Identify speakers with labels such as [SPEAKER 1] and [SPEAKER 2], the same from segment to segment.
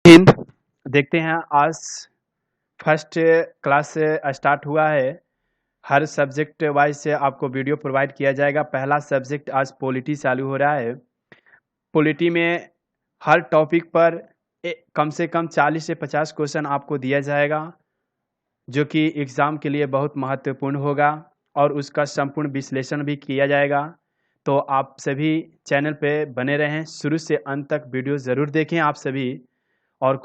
[SPEAKER 1] हिंद देखते हैं आज फर्स्ट क्लास स्टार्ट हुआ है। हर सब्जेक्ट वाइज से आपको वीडियो प्रोवाइड किया जाएगा। पहला सब्जेक्ट आज पॉलिटी चालू हो रहा है। पॉलिटी में हर टॉपिक पर कम से कम 40 से 50 क्वेश्चन आपको दिया जाएगा, जो कि एग्ज़ाम के लिए बहुत महत्वपूर्ण होगा और उसका संपूर्ण विश्लेषण भी किया जाएगा। तो आप सभी चैनल पे बने रहें, शुरू से अंत तक वीडियो ज़रूर देखें आप सभी। और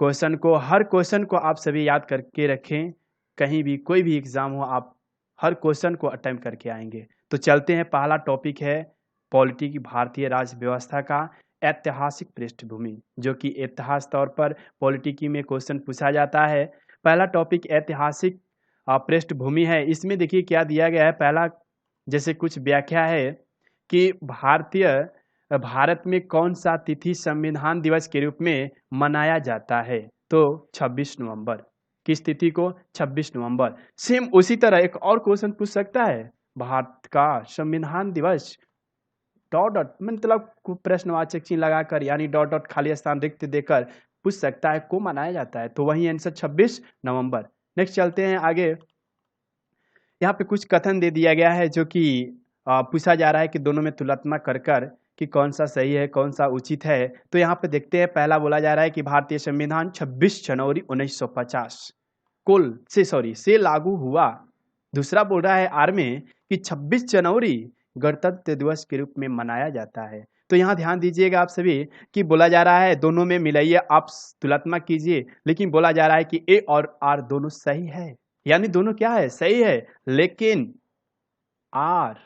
[SPEAKER 1] हर क्वेश्चन को आप सभी याद करके रखें। कहीं भी कोई भी एग्ज़ाम हो, आप हर क्वेश्चन को अटेम्प्ट करके आएंगे। तो चलते हैं, पहला टॉपिक है पॉलिटी की भारतीय राज्य व्यवस्था का ऐतिहासिक पृष्ठभूमि, जो कि इतिहास तौर पर पॉलिटिकी में क्वेश्चन पूछा जाता है। पहला टॉपिक ऐतिहासिक पृष्ठभूमि है। इसमें देखिए क्या दिया गया है। पहला जैसे कुछ व्याख्या है कि भारत में कौन सा तिथि संविधान दिवस के रूप में मनाया जाता है। तो 26 नवंबर। किस तिथि को? 26 नवंबर। सेम उसी तरह एक और क्वेश्चन पूछ सकता है, भारत का संविधान दिवस डॉट डॉट मतलब प्रश्नवाचक चिन्ह लगाकर, यानी डॉट डॉट खाली स्थान रिक्त देकर पूछ सकता है, को मनाया जाता है। तो वही आंसर 26 नवंबर। नेक्स्ट चलते हैं आगे। यहाँ पे कुछ कथन दे दिया गया है, जो कि पूछा जा रहा है कि दोनों में तुलना कर कर कि कौन सा सही है, कौन सा उचित है। तो यहाँ पे देखते हैं, पहला बोला जा रहा है कि भारतीय संविधान 26 जनवरी 1950 से लागू हुआ। दूसरा बोल रहा है आर में कि 26 जनवरी गणतंत्र दिवस के रूप में मनाया जाता है। तो यहाँ ध्यान दीजिएगा आप सभी कि बोला जा रहा है दोनों में मिलाइए, आप तुलनात्मक कीजिए, लेकिन बोला जा रहा है कि ए और आर दोनों सही है, यानी दोनों क्या है? सही है। लेकिन आर,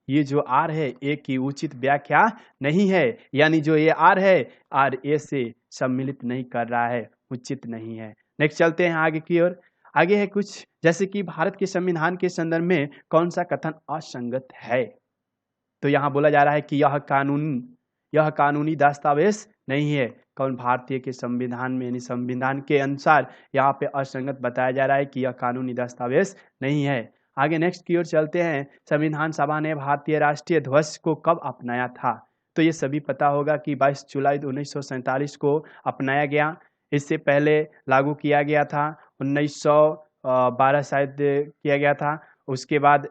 [SPEAKER 1] ये जो आर है, ए की उचित व्याख्या नहीं है, यानी जो ये आर है, आर ए से सम्मिलित नहीं कर रहा है, उचित नहीं है। नेक्स्ट चलते हैं आगे की ओर। आगे है कुछ जैसे कि भारत के संविधान के संदर्भ में कौन सा कथन असंगत है। तो यहाँ बोला जा रहा है कि यह कानूनी दस्तावेज नहीं है। कौन? भारतीय के संविधान में, यानी संविधान के अनुसार यहाँ पे असंगत बताया जा रहा है कि यह कानूनी दस्तावेज नहीं है। आगे नेक्स्ट की ओर चलते हैं। संविधान सभा ने भारतीय राष्ट्रीय ध्वज को कब अपनाया था? तो ये सभी पता होगा कि 22 जुलाई 1947 को अपनाया गया। इससे पहले लागू किया गया था 1912 शायद किया गया था। उसके बाद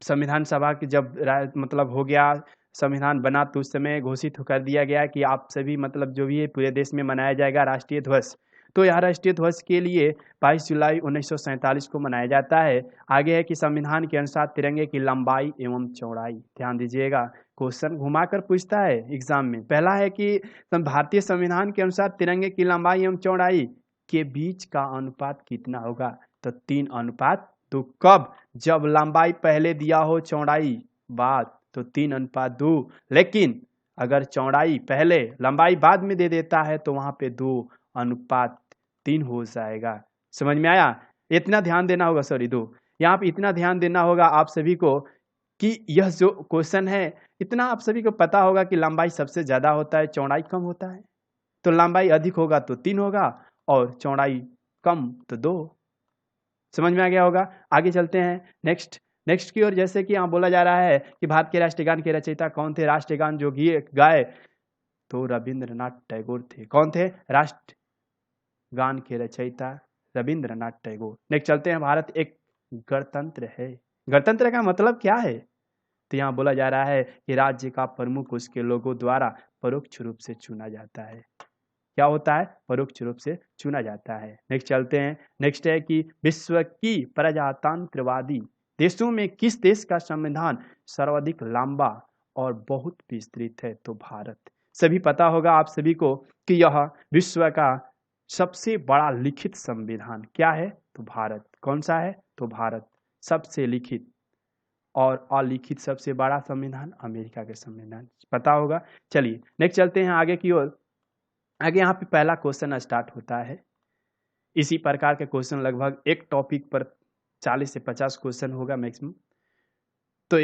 [SPEAKER 1] संविधान सभा की जब मतलब हो गया, संविधान बना, तो उस समय घोषित कर दिया गया कि आप सभी मतलब जो भी है पूरे देश में मनाया जाएगा राष्ट्रीय ध्वज। तो यह राष्ट्रीय ध्वज के लिए 22 जुलाई 1947 को मनाया जाता है। आगे है कि संविधान के अनुसार तिरंगे की लंबाई एवं चौड़ाई। ध्यान दीजिएगा, क्वेश्चन घुमाकर पूछता है एग्जाम में। पहला है कि भारतीय संविधान के अनुसार तिरंगे की लंबाई एवं चौड़ाई के बीच का अनुपात कितना होगा? तो 3:2। कब? जब लंबाई पहले दिया हो, चौड़ाई बाद, तो 3:2। लेकिन अगर चौड़ाई पहले लंबाई बाद में दे देता है तो वहां पे 2:3 हो जाएगा। समझ में आया? इतना ध्यान देना होगा, सॉरी 2, यहाँ पे इतना ध्यान देना होगा आप सभी को कि यह जो क्वेश्चन है, इतना आप सभी को पता होगा कि लंबाई सबसे ज्यादा होता है, चौड़ाई कम होता है। तो लंबाई अधिक होगा तो 3 होगा, और चौड़ाई कम तो 2। समझ में आ गया होगा। आगे चलते हैं नेक्स्ट की ओर। जैसे कि यहाँ बोला जा रहा है कि भारत के राष्ट्रगान के रचयिता कौन थे? राष्ट्रगान जो गाए तो रविंद्रनाथ टैगोर थे। कौन थे? राष्ट्रगान के रचयिता रविंद्रनाथ टैगोर। नेक्स्ट चलते हैं, भारत एक गणतंत्र है। गणतंत्र का मतलब क्या है? तो यहाँ बोला जा रहा है कि राज्य का प्रमुख उसके लोगों द्वारा परोक्ष रूप से चुना जाता है। क्या होता है? परोक्ष रूप से चुना जाता है। नेक्स्ट चलते हैं। नेक्स्ट है कि विश्व की प्रजातंत्रवादी देशों में किस देश का संविधान सर्वाधिक लंबा और बहुत विस्तृत है? तो भारत। सभी पता होगा आप सभी को कि यह विश्व का सबसे बड़ा लिखित संविधान क्या है? तो भारत। कौन सा है? तो भारत सबसे लिखित। और अलिखित सबसे बड़ा संविधान अमेरिका के संविधान, पता होगा। चलिए नेक्स्ट चलते हैं आगे की ओर। आगे यहाँ पे पहला क्वेश्चन स्टार्ट होता है। इसी प्रकार के क्वेश्चन लगभग एक टॉपिक पर 40 से 50 क्वेश्चन होगा मैक्सिमम। तो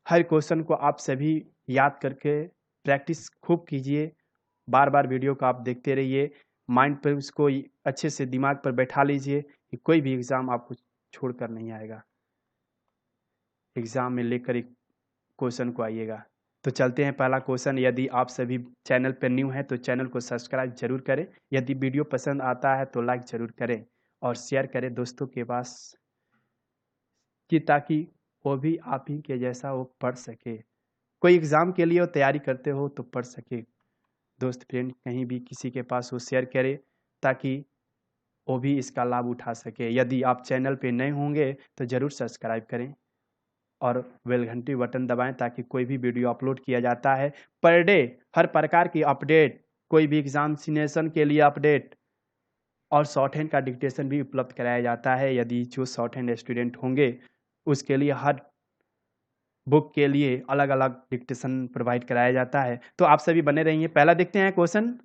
[SPEAKER 1] हर क्वेश्चन को आप सभी याद करके प्रैक्टिस खूब कीजिए। बार बार वीडियो को आप देखते रहिए, माइंड पर उसको अच्छे से दिमाग पर बैठा लीजिए कि कोई भी एग्ज़ाम आपको छोड़कर नहीं आएगा। एग्ज़ाम में लेकर एक क्वेश्चन को आइएगा। तो चलते हैं पहला क्वेश्चन। यदि आप सभी चैनल पर न्यू हैं तो चैनल को सब्सक्राइब जरूर करें। यदि वीडियो पसंद आता है तो लाइक जरूर करें और शेयर करें दोस्तों के पास, कि ताकि वो भी आप ही के जैसा वो पढ़ सके। कोई एग्ज़ाम के लिए वो तैयारी करते हो तो पढ़ सके। दोस्त फ्रेंड कहीं भी किसी के पास वो शेयर करे ताकि वो भी इसका लाभ उठा सके। यदि आप चैनल पे नए होंगे तो ज़रूर सब्सक्राइब करें और बेल घंटी बटन दबाएं ताकि कोई भी वीडियो अपलोड किया जाता है पर डे हर प्रकार की अपडेट, कोई भी एग्जामिनेशन के लिए अपडेट और शॉर्ट हैंड का डिक्टेशन भी उपलब्ध कराया जाता है। यदि जो शॉर्ट हैंड स्टूडेंट होंगे उसके लिए हर बुक के लिए अलग अलग डिक्टेशन प्रोवाइड कराया जाता है। तो आप सभी बने रहिए। पहला देखते हैं क्वेश्चन।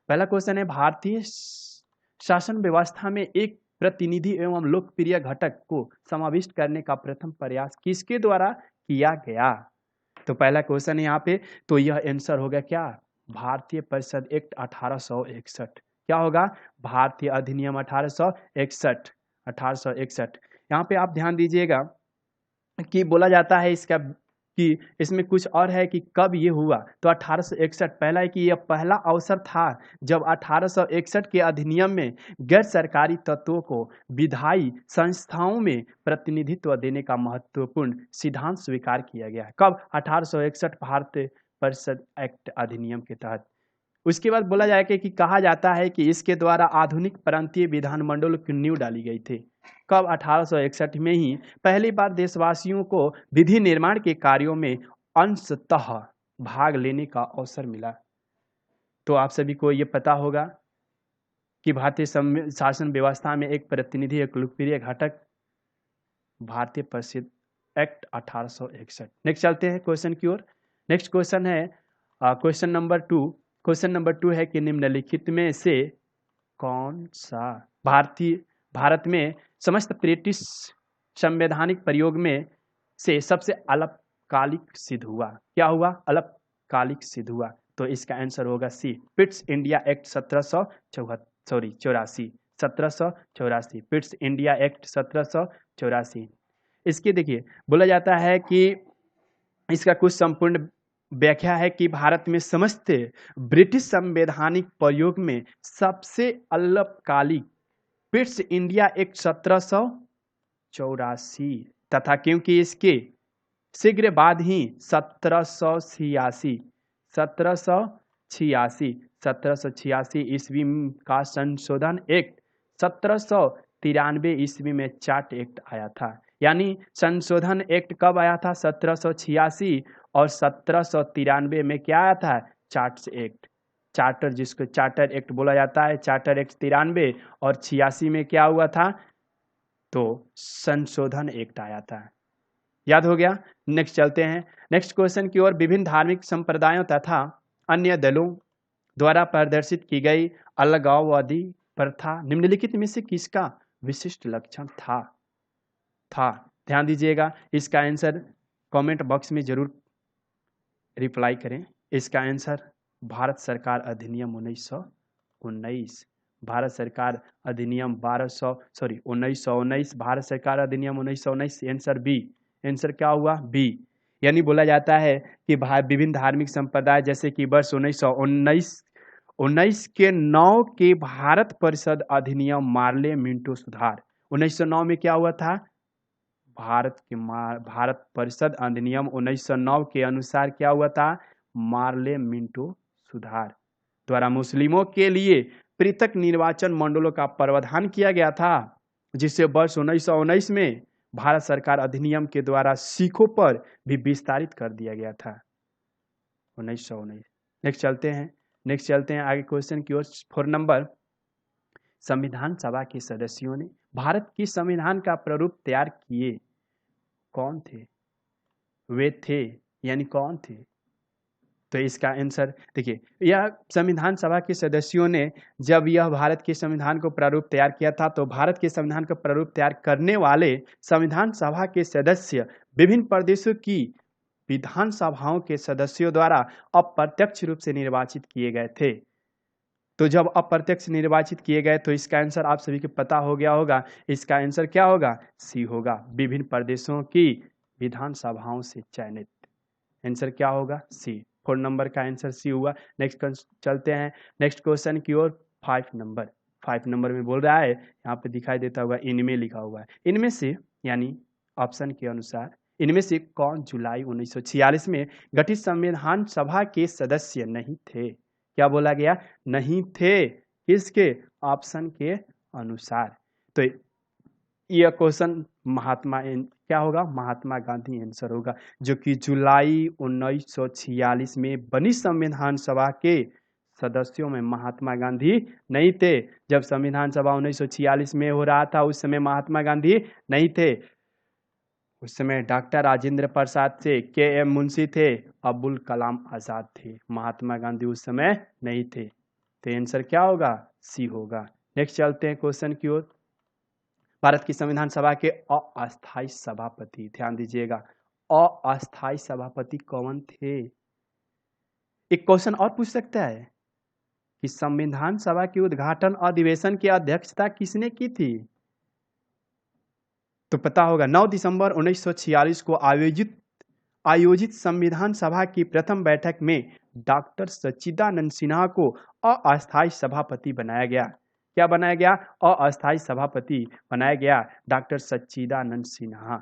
[SPEAKER 1] पहला क्वेश्चन है, भारतीय शासन व्यवस्था में एक प्रतिनिधि एवं लोकप्रिय घटक को समाविष्ट करने का प्रथम प्रयास किसके द्वारा किया गया? तो पहला क्वेश्चन है यहाँ पे, तो यह आंसर होगा क्या? भारतीय परिषद एक्ट 1861। क्या होगा? भारतीय अधिनियम 1861। 1861 यहाँ पे आप ध्यान दीजिएगा कि बोला जाता है इसका कि इसमें कुछ और है कि कब ये हुआ। तो 1861 पहला है कि यह पहला अवसर था जब 1861 के अधिनियम में गैर सरकारी तत्वों को विधायी संस्थाओं में प्रतिनिधित्व देने का महत्वपूर्ण सिद्धांत स्वीकार किया गया। कब? 1861 भारतीय परिषद एक्ट अधिनियम के तहत। उसके बाद बोला जाएगा कि कहा जाता है कि इसके द्वारा आधुनिक प्रांतीय विधानमंडल की नींव डाली गई थी। कब? 1861 में ही पहली बार देशवासियों को विधि निर्माण के कार्यों में अंशतः भाग लेने का अवसर मिला। तो आप सभी को ये पता होगा कि भारतीय शासन व्यवस्था में एक प्रतिनिधि, एक लोकप्रिय घटक, भारतीय परिषद एक्ट 1861। नेक्स्ट चलते हैं क्वेश्चन की ओर। नेक्स्ट क्वेश्चन है क्वेश्चन नंबर 2। क्वेश्चन नंबर 2 है कि निम्नलिखित में से कौन सा भारत में समस्त ब्रिटिश संवैधानिक प्रयोग में से सबसे अल्पकालिक सिद्ध हुआ? क्या हुआ? अल्पकालिक सिद्ध हुआ। तो इसका आंसर होगा C, Pitt's India Act 1784। 1784 Pitt's India Act 1784। इसकी देखिए बोला जाता है कि इसका कुछ संपूर्ण व्याख्या है कि भारत में समस्त ब्रिटिश संवैधानिक प्रयोग में सबसे अल्पकालिक पिट्स इंडिया एक्ट 1784 तथा क्योंकि इसके शीघ्र बाद ही 1786 ईस्वी का संशोधन एक्ट 1793 ईस्वी में चार्ट एक्ट आया था। यानी संशोधन एक्ट कब आया था? 1786 और 1793 में क्या आया था? Chart act. चार्टर, जिसको चार्टर एक्ट बोला जाता है, चार्टर एक्ट 93 और 86 में क्या हुआ था? तो संशोधन एक्ट आया था। याद हो गया? नेक्स्ट चलते हैं नेक्स्ट क्वेश्चन की ओर। विभिन्न धार्मिक संप्रदायों तथा अन्य दलों द्वारा प्रदर्शित की गई अलगाववादी प्रथा निम्नलिखित में से किसका विशिष्ट लक्षण था? ध्यान दीजिएगा, इसका आंसर कमेंट बॉक्स में जरूर रिप्लाई करें। इसका आंसर भारत सरकार अधिनियम 1919। भारत सरकार अधिनियम 1919। भारत सरकार अधिनियम 1919। Answer B. आंसर क्या हुआ? बी। यानी बोला जाता है कि विभिन्न धार्मिक संप्रदाय जैसे कि वर्ष 1919 के 9 के भारत परिषद अधिनियम मार्ले मिंटो सुधार। 1909 में क्या हुआ था? भारत परिषद अधिनियम 1909 के अनुसार क्या हुआ था? मार्ले मिंटो सुधार द्वारा मुस्लिमों के लिए पृथक निर्वाचन मंडलों का प्रावधान किया गया था, जिसे वर्ष 1919 में भारत सरकार अधिनियम के द्वारा सिखों पर भी विस्तारित कर दिया गया था। 1919। नेक्स्ट चलते हैं आगे क्वेश्चन की ओर। 4 नंबर, संविधान सभा के सदस्यों ने भारत की संविधान का प्रारूप तैयार किए कौन थे? वे थे यानी कौन थे? तो इसका आंसर देखिए, यह संविधान सभा के सदस्यों ने जब यह भारत के संविधान को प्रारूप तैयार किया था, तो भारत के संविधान का प्रारूप तैयार करने वाले संविधान सभा के सदस्य विभिन्न प्रदेशों की विधानसभाओं के सदस्यों द्वारा अप्रत्यक्ष रूप से निर्वाचित किए गए थे। तो जब अप्रत्यक्ष निर्वाचित किए गए तो इसका आंसर आप सभी को पता हो गया होगा। इसका आंसर क्या होगा? सी होगा, विभिन्न प्रदेशों की विधानसभाओं से चयनित। आंसर क्या होगा? सी। 4 नंबर का आंसर सी हुआ। नेक्स्ट चलते हैं नेक्स्ट क्वेश्चन की ओर। 5 नंबर में बोल रहा है, यहाँ पे दिखाई देता होगा इनमें लिखा हुआ है, इनमें से यानी ऑप्शन के अनुसार इनमें से कौन जुलाई 1946 में गठित संविधान सभा के सदस्य नहीं थे? क्या बोला गया? नहीं थे। किसके? ऑप्शन के अनुसार। तो यह क्वेश्चन क्या होगा? महात्मा गांधी आंसर होगा, जो कि जुलाई 1946 में बनी संविधान सभा के सदस्यों में महात्मा गांधी नहीं थे। जब संविधान सभा 1946 में हो रहा था उस समय महात्मा गांधी नहीं थे। उस समय डॉक्टर राजेंद्र प्रसाद थे, के.एम. मुंशी थे, अब्दुल कलाम आजाद थे। महात्मा गांधी उस समय नहीं थे। तो आंसर क्या होगा? सी होगा। नेक्स्ट चलते हैं क्वेश्चन की ओर। भारत की संविधान सभा के अस्थायी सभापति, ध्यान दीजिएगा, अस्थायी सभापति कौन थे? एक क्वेश्चन और पूछ सकता है कि संविधान सभा के उद्घाटन अधिवेशन की अध्यक्षता किसने की थी? तो पता होगा 9 दिसंबर 1946 को आयोजित संविधान सभा की प्रथम बैठक में डॉक्टर सच्चिदानंद सिन्हा को अस्थायी सभापति बनाया गया। क्या बनाया गया? अस्थायी सभापति बनाया गया डॉक्टर सच्चिदानंद सिन्हा।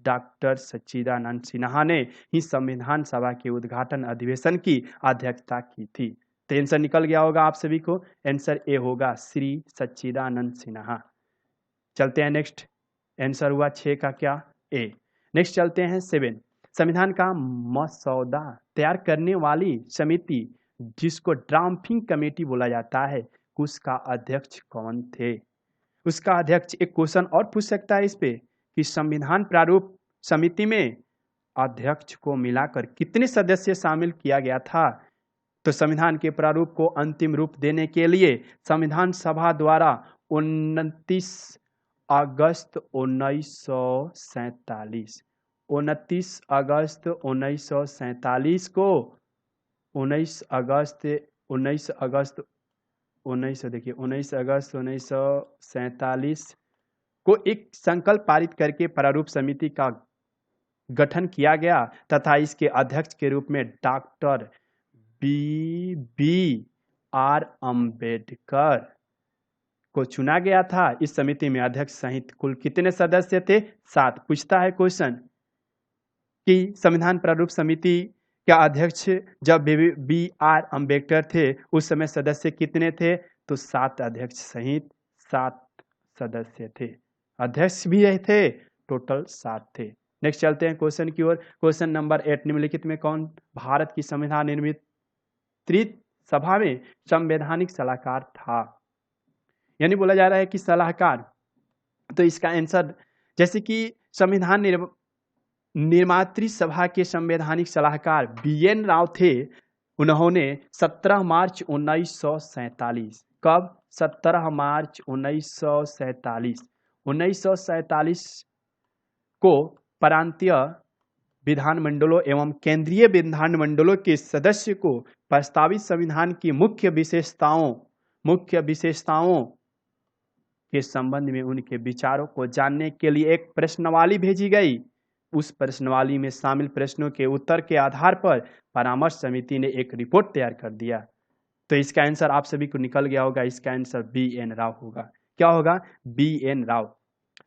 [SPEAKER 1] डॉक्टर सच्चिदानंद सिन्हा ने ही संविधान सभा के उद्घाटन अधिवेशन की अध्यक्षता की थी। तो आंसर निकल गया होगा आप सभी को। आंसर ए होगा, श्री सच्चिदानंद सिन्हा। चलते हैं नेक्स्ट। आंसर हुआ 6 का क्या? ए। नेक्स्ट चलते हैं 7। संविधान का मसौदा तैयार करने वाली समिति, जिसको ड्राफ्टिंग कमेटी बोला जाता है, उसका अध्यक्ष कौन थे? उसका अध्यक्ष, एक क्वेश्चन और पूछ सकता है इस पे कि संविधान प्रारूप समिति में अध्यक्ष को मिलाकर कितने सदस्य शामिल किया गया था? तो संविधान के प्रारूप को अंतिम रूप देने के लिए संविधान सभा द्वारा 29 अगस्त 1947 को 19 अगस्त 1947 को एक संकल्प पारित करके प्रारूप समिति का गठन किया गया तथा इसके अध्यक्ष के रूप में डॉक्टर BR अम्बेडकर को चुना गया था। इस समिति में अध्यक्ष सहित कुल कितने सदस्य थे? 7। पूछता है क्वेश्चन कि संविधान प्रारूप समिति के अध्यक्ष जब BR अम्बेडकर थे उस समय सदस्य कितने थे? तो 7 अध्यक्ष सहित 7 सदस्य थे। अध्यक्ष भी यही थे, टोटल 7 थे। नेक्स्ट चलते हैं क्वेश्चन की ओर। क्वेश्चन नंबर 8, निम्नलिखित में कौन भारत की संविधान निर्मित सभा में संवैधानिक सलाहकार था? यानी बोला जा रहा है कि सलाहकार, तो इसका आंसर, जैसे कि संविधान निर्मात्री सभा के संवैधानिक सलाहकार BN राव थे। उन्होंने 17 मार्च 1947, कब? 17 मार्च 1947 को प्रांतीय विधानमंडलों एवं केंद्रीय विधानमंडलों के सदस्य को प्रस्तावित संविधान की मुख्य विशेषताओं के संबंध में उनके विचारों को जानने के लिए एक प्रश्नावली भेजी गई। उस प्रश्नावली में शामिल प्रश्नों के उत्तर के आधार पर परामर्श समिति ने एक रिपोर्ट तैयार कर दिया। तो इसका आंसर आप सभी को निकल गया होगा। इसका आंसर BN राव होगा। क्या होगा? BN राव।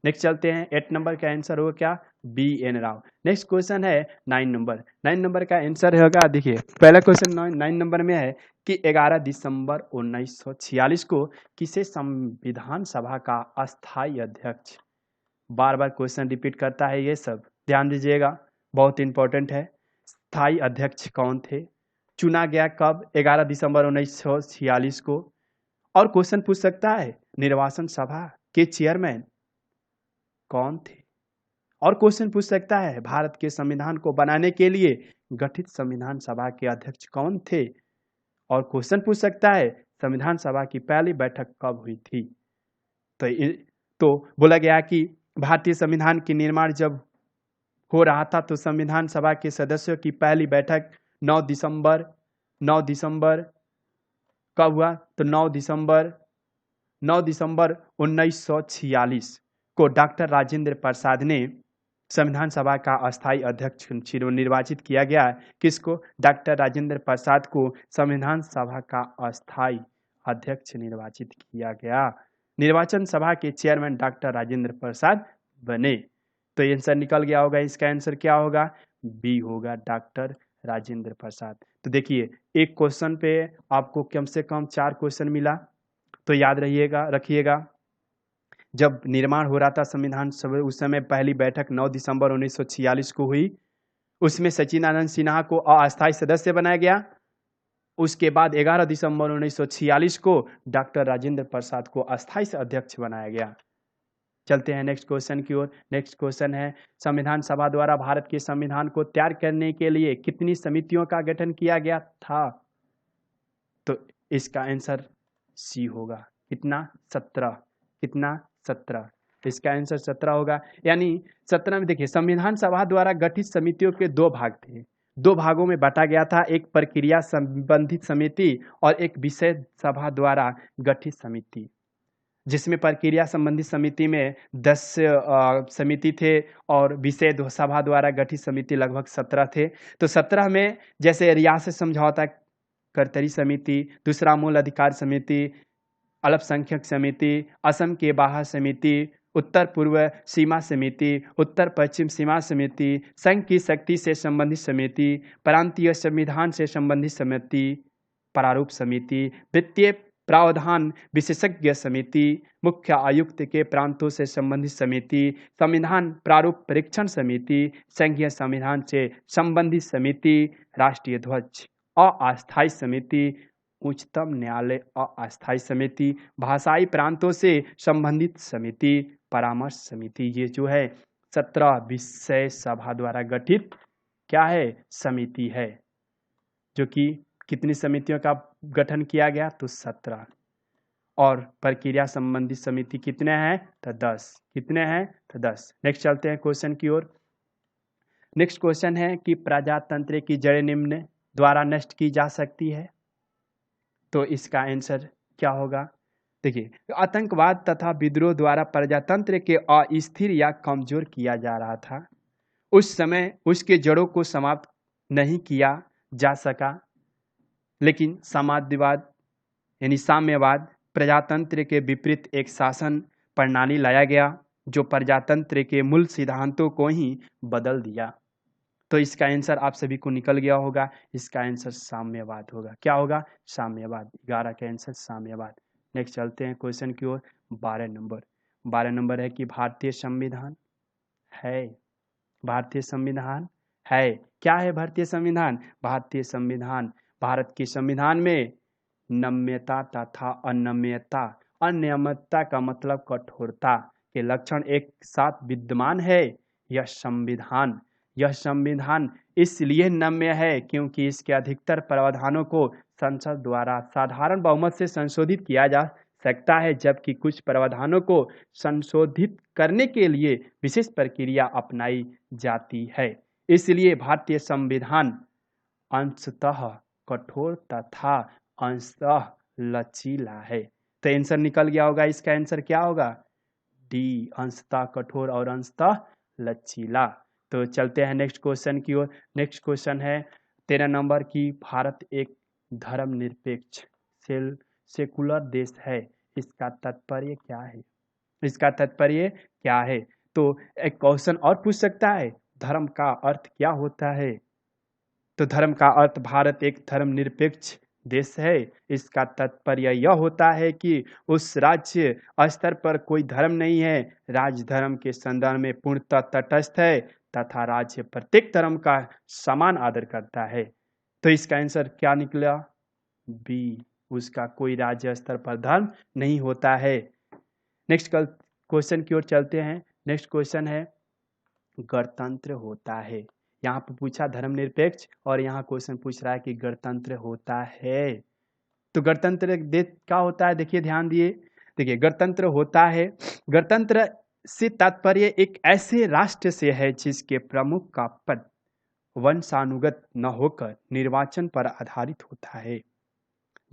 [SPEAKER 1] नेक्स्ट चलते हैं 8 नंबर का आंसर होगा क्या? BN राव। नेक्स्ट क्वेश्चन है 9 नंबर। 9 नंबर का आंसर होगा, देखिए पहला क्वेश्चन 9 नंबर में है कि 11 दिसंबर 1946 को किसे संविधान सभा का अस्थायी अध्यक्ष, बार बार क्वेश्चन रिपीट करता है ये सब, ध्यान दीजिएगा, बहुत इंपॉर्टेंट है। स्थायी अध्यक्ष कौन थे? चुना गया कब? 11 दिसंबर 1946 को। और क्वेश्चन पूछ सकता है निर्वाचन सभा के चेयरमैन कौन थे? और क्वेश्चन पूछ सकता है भारत के संविधान को बनाने के लिए गठित संविधान सभा के अध्यक्ष कौन थे? और क्वेश्चन पूछ सकता है संविधान सभा की पहली बैठक कब हुई थी? तो बोला गया कि भारतीय संविधान के निर्माण जब हो रहा था तो संविधान सभा के सदस्यों की पहली बैठक 9 दिसंबर कब हुआ? तो 9 दिसंबर 1946 को डॉक्टर राजेंद्र प्रसाद ने संविधान सभा का अस्थायी अध्यक्ष निर्वाचित किया गया है। किसको? डॉक्टर राजेंद्र प्रसाद को संविधान सभा का अस्थायी अध्यक्ष निर्वाचित किया गया। निर्वाचन सभा के चेयरमैन डॉक्टर राजेंद्र प्रसाद बने। तो आंसर निकल गया होगा, इसका आंसर क्या होगा? बी होगा, डॉक्टर राजेंद्र प्रसाद। तो देखिए, एक क्वेश्चन पे आपको कम से कम 4 क्वेश्चन मिला, तो याद रखिएगा। जब निर्माण हो रहा था संविधान सभा, उस समय पहली बैठक 9 दिसंबर 1946 को हुई। उसमें सच्चिदानंद सिन्हा को अस्थायी सदस्य बनाया गया। उसके बाद 11 दिसंबर 1946 को डॉक्टर राजेंद्र प्रसाद को अस्थायी अध्यक्ष बनाया गया। चलते हैं नेक्स्ट क्वेश्चन की ओर। नेक्स्ट क्वेश्चन है, संविधान सभा द्वारा भारत के संविधान को तैयार करने के लिए कितनी समितियों का गठन किया गया था? तो इसका आंसर सी होगा। कितना? 17। कितना? 17। इसका आंसर 17 होगा। यानी 17 में देखिए, संविधान सभा द्वारा गठित समितियों के 2 भाग थे। 2 भागों में बांटा गया था, एक प्रक्रिया संबंधित समिति और एक विषय सभा द्वारा गठित समिति, जिसमें प्रक्रिया संबंधित समिति में 10 समिति थे और विषय सभा द्वारा गठित समिति लगभग 17 थे। तो 17 में जैसे रियासत समझौता करतरी समिति, दूसरा मूल अधिकार समिति, अल्पसंख्यक समिति, असम के बाहर समिति, उत्तर पूर्व सीमा समिति, उत्तर पश्चिम सीमा समिति, संघ की शक्ति से संबंधित समिति, प्रांतीय संविधान से संबंधित समिति, प्रारूप समिति, वित्तीय प्रावधान विशेषज्ञ समिति, मुख्य आयुक्त के प्रांतों से संबंधित समिति, संविधान प्रारूप परीक्षण समिति, संघीय संविधान से संबंधित समिति, राष्ट्रीय ध्वज अस्थायी समिति, उच्चतम न्यायालय अस्थायी समिति, भाषाई प्रांतों से संबंधित समिति, परामर्श समिति। ये जो है 17 विषय सभा द्वारा गठित क्या है? समिति है, जो कि कितनी समितियों का गठन किया गया? तो 17। और प्रक्रिया संबंधित समिति कितने हैं? तो 10। कितने हैं? तो 10। नेक्स्ट चलते हैं क्वेश्चन की ओर। नेक्स्ट क्वेश्चन है कि प्रजातंत्र की जड़ें निम्न द्वारा नष्ट की जा सकती है। तो इसका आंसर क्या होगा? देखिए, आतंकवाद तथा विद्रोह द्वारा प्रजातंत्र के अस्थिर या कमजोर किया जा रहा था। उस समय उसके जड़ों को समाप्त नहीं किया जा सका, लेकिन समाजवाद यानी साम्यवाद प्रजातंत्र के विपरीत एक शासन प्रणाली लाया गया, जो प्रजातंत्र के मूल सिद्धांतों को ही बदल दिया। तो इसका आंसर आप सभी को निकल गया होगा। इसका आंसर साम्यवाद होगा। क्या होगा? साम्यवाद। 11 का आंसर साम्यवाद। नेक्स्ट चलते हैं क्वेश्चन की ओर। 12 नंबर। 12 नंबर है कि भारतीय संविधान है। भारतीय संविधान है। क्या है भारतीय संविधान? भारतीय संविधान, भारत के संविधान में नम्यता तथा अनम्यता, अनियमितता का मतलब कठोरता के लक्षण एक साथ विद्यमान है। यह संविधान इसलिए नम्य है क्योंकि इसके अधिकतर प्रावधानों को संसद द्वारा साधारण बहुमत से संशोधित किया जा सकता है, जबकि कुछ प्रावधानों को संशोधित करने के लिए विशेष प्रक्रिया अपनाई जाती है। इसलिए भारतीय संविधान अंशतः कठोर तथा अंशतः लचीला है। तो आंसर निकल गया होगा। इसका आंसर क्या होगा? डी, अंशतः कठोर और अंशतः लचीला। तो चलते हैं नेक्स्ट क्वेश्चन की ओर। नेक्स्ट क्वेश्चन है 13 नंबर की, भारत एक धर्मनिरपेक्ष सेकुलर देश है। इसका तात्पर्य क्या है? इसका तात्पर्य क्या है? तो एक क्वेश्चन और पूछ सकता है, धर्म का अर्थ क्या होता है? तो धर्म का अर्थ, भारत एक धर्मनिरपेक्ष देश है। इसका तात्पर्य यह होता है कि उस राज्य स्तर पर कोई धर्म नहीं है, राज्य धर्म के संदर्भ में पूर्णतः तटस्थ है तथा राज्य प्रत्येक धर्म का समान आदर करता है। तो इसका आंसर क्या निकला? बी, उसका कोई राज्य स्तर पर धर्म नहीं होता है। नेक्स्ट क्वेश्चन की ओर चलते हैं। नेक्स्ट क्वेश्चन है, गणतंत्र होता है। यहाँ पर पूछा धर्मनिरपेक्ष और यहाँ क्वेश्चन पूछ रहा है कि गणतंत्र होता है। तो गणतंत्र देश क्या होता है? देखिए, ध्यान दिए। देखिए, गणतंत्र होता है, गणतंत्र से तात्पर्य एक ऐसे राष्ट्र से है जिसके प्रमुख का पद वंशानुगत न होकर निर्वाचन पर आधारित होता है।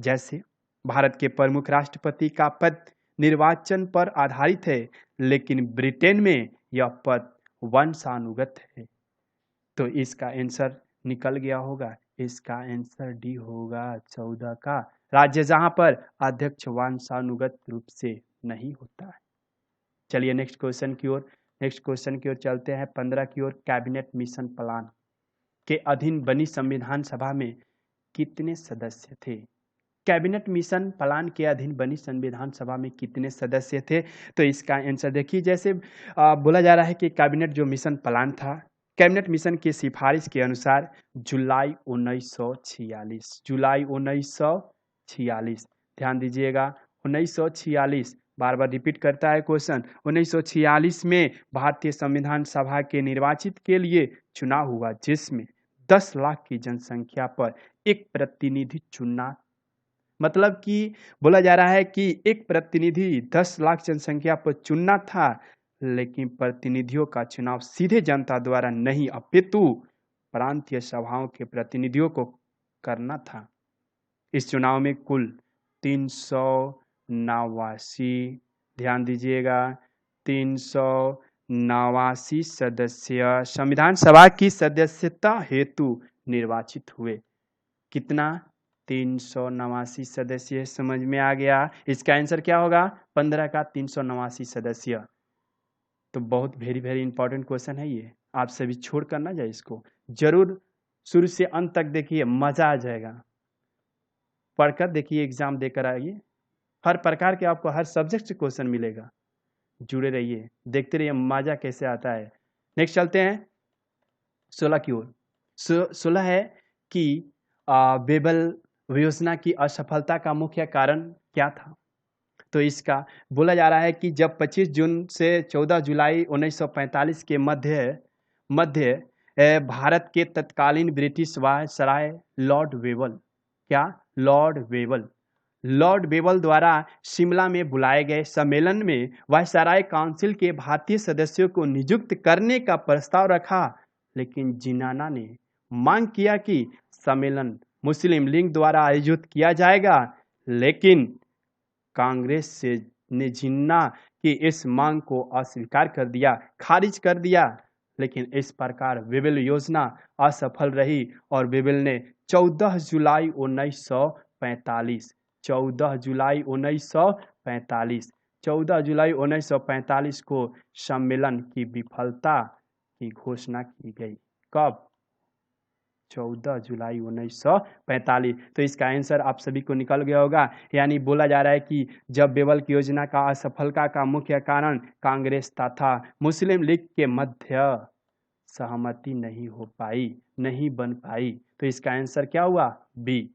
[SPEAKER 1] जैसे भारत के प्रमुख राष्ट्रपति का पद निर्वाचन पर आधारित है, लेकिन ब्रिटेन में यह पद वंशानुगत है। तो इसका आंसर निकल गया होगा, इसका आंसर डी होगा 14 का राज्य जहां पर अध्यक्ष वंशानुगत रूप से नहीं होता है। चलिए नेक्स्ट क्वेश्चन की ओर चलते हैं। 15 की ओर। कैबिनेट मिशन प्लान के अधीन बनी संविधान सभा में कितने सदस्य थे? कैबिनेट मिशन प्लान के अधीन बनी संविधान सभा में कितने सदस्य थे? तो इसका आंसर देखिए, जैसे बोला जा रहा है कि कैबिनेट जो मिशन प्लान था, कैबिनेट मिशन की सिफारिश के अनुसार जुलाई 1946, ध्यान दीजिएगा 1946, बार बार रिपीट करता है क्वेश्चन। 1946 में भारतीय संविधान सभा के निर्वाचित के लिए चुनाव हुआ, जिसमें 10 लाख की जनसंख्या पर एक प्रतिनिधि चुनना, मतलब कि बोला जा रहा है कि एक प्रतिनिधि 10 लाख जनसंख्या पर चुनना था, लेकिन प्रतिनिधियों का चुनाव सीधे जनता द्वारा नहीं अपितु प्रांतीय सभाओं के प्रतिनिधियों को करना था। इस चुनाव में कुल 389, ध्यान दीजिएगा 389 सदस्य संविधान सभा की सदस्यता हेतु निर्वाचित हुए। कितना? 389 सदस्य। समझ में आ गया? इसका आंसर क्या होगा? 15 का 389 सदस्य। तो बहुत वेरी इंपॉर्टेंट क्वेश्चन है ये, आप सभी छोड़ कर ना जाए, इसको जरूर शुरू से अंत तक देखिए, मजा आ जाएगा। पढ़कर देखिए, एग्जाम देकर आइए, हर प्रकार के आपको हर सब्जेक्ट से क्वेश्चन मिलेगा। जुड़े रहिए, देखते रहिए मजा कैसे आता है। नेक्स्ट चलते हैं 16 की ओर। 16 है कि बेबल योजना की असफलता का मुख्य कारण क्या था? तो इसका बोला जा रहा है कि जब 25 जून से 14 जुलाई 1945 के मध्य भारत के तत्कालीन ब्रिटिश वायसराय लॉर्ड वेबल द्वारा शिमला में बुलाए गए सम्मेलन में वायसराय काउंसिल के भारतीय सदस्यों को नियुक्त करने का प्रस्ताव रखा, लेकिन जिन्ना ने मांग किया कि सम्मेलन मुस्लिम लीग द्वारा आयोजित किया जाएगा, लेकिन कांग्रेस ने जिन्ना की इस मांग को अस्वीकार कर दिया, खारिज कर दिया। लेकिन इस प्रकार वेबल योजना असफल रही और वेबल ने 14 जुलाई 1945 को सम्मेलन की विफलता की घोषणा की गई। कब? 14 जुलाई 1945। तो इसका आंसर आप सभी को निकल गया होगा। यानी बोला जा रहा है कि जब बेबल की योजना का असफलता का मुख्य कारण कांग्रेस तथा मुस्लिम लीग के मध्य सहमति नहीं बन पाई। तो इसका आंसर क्या हुआ? बी।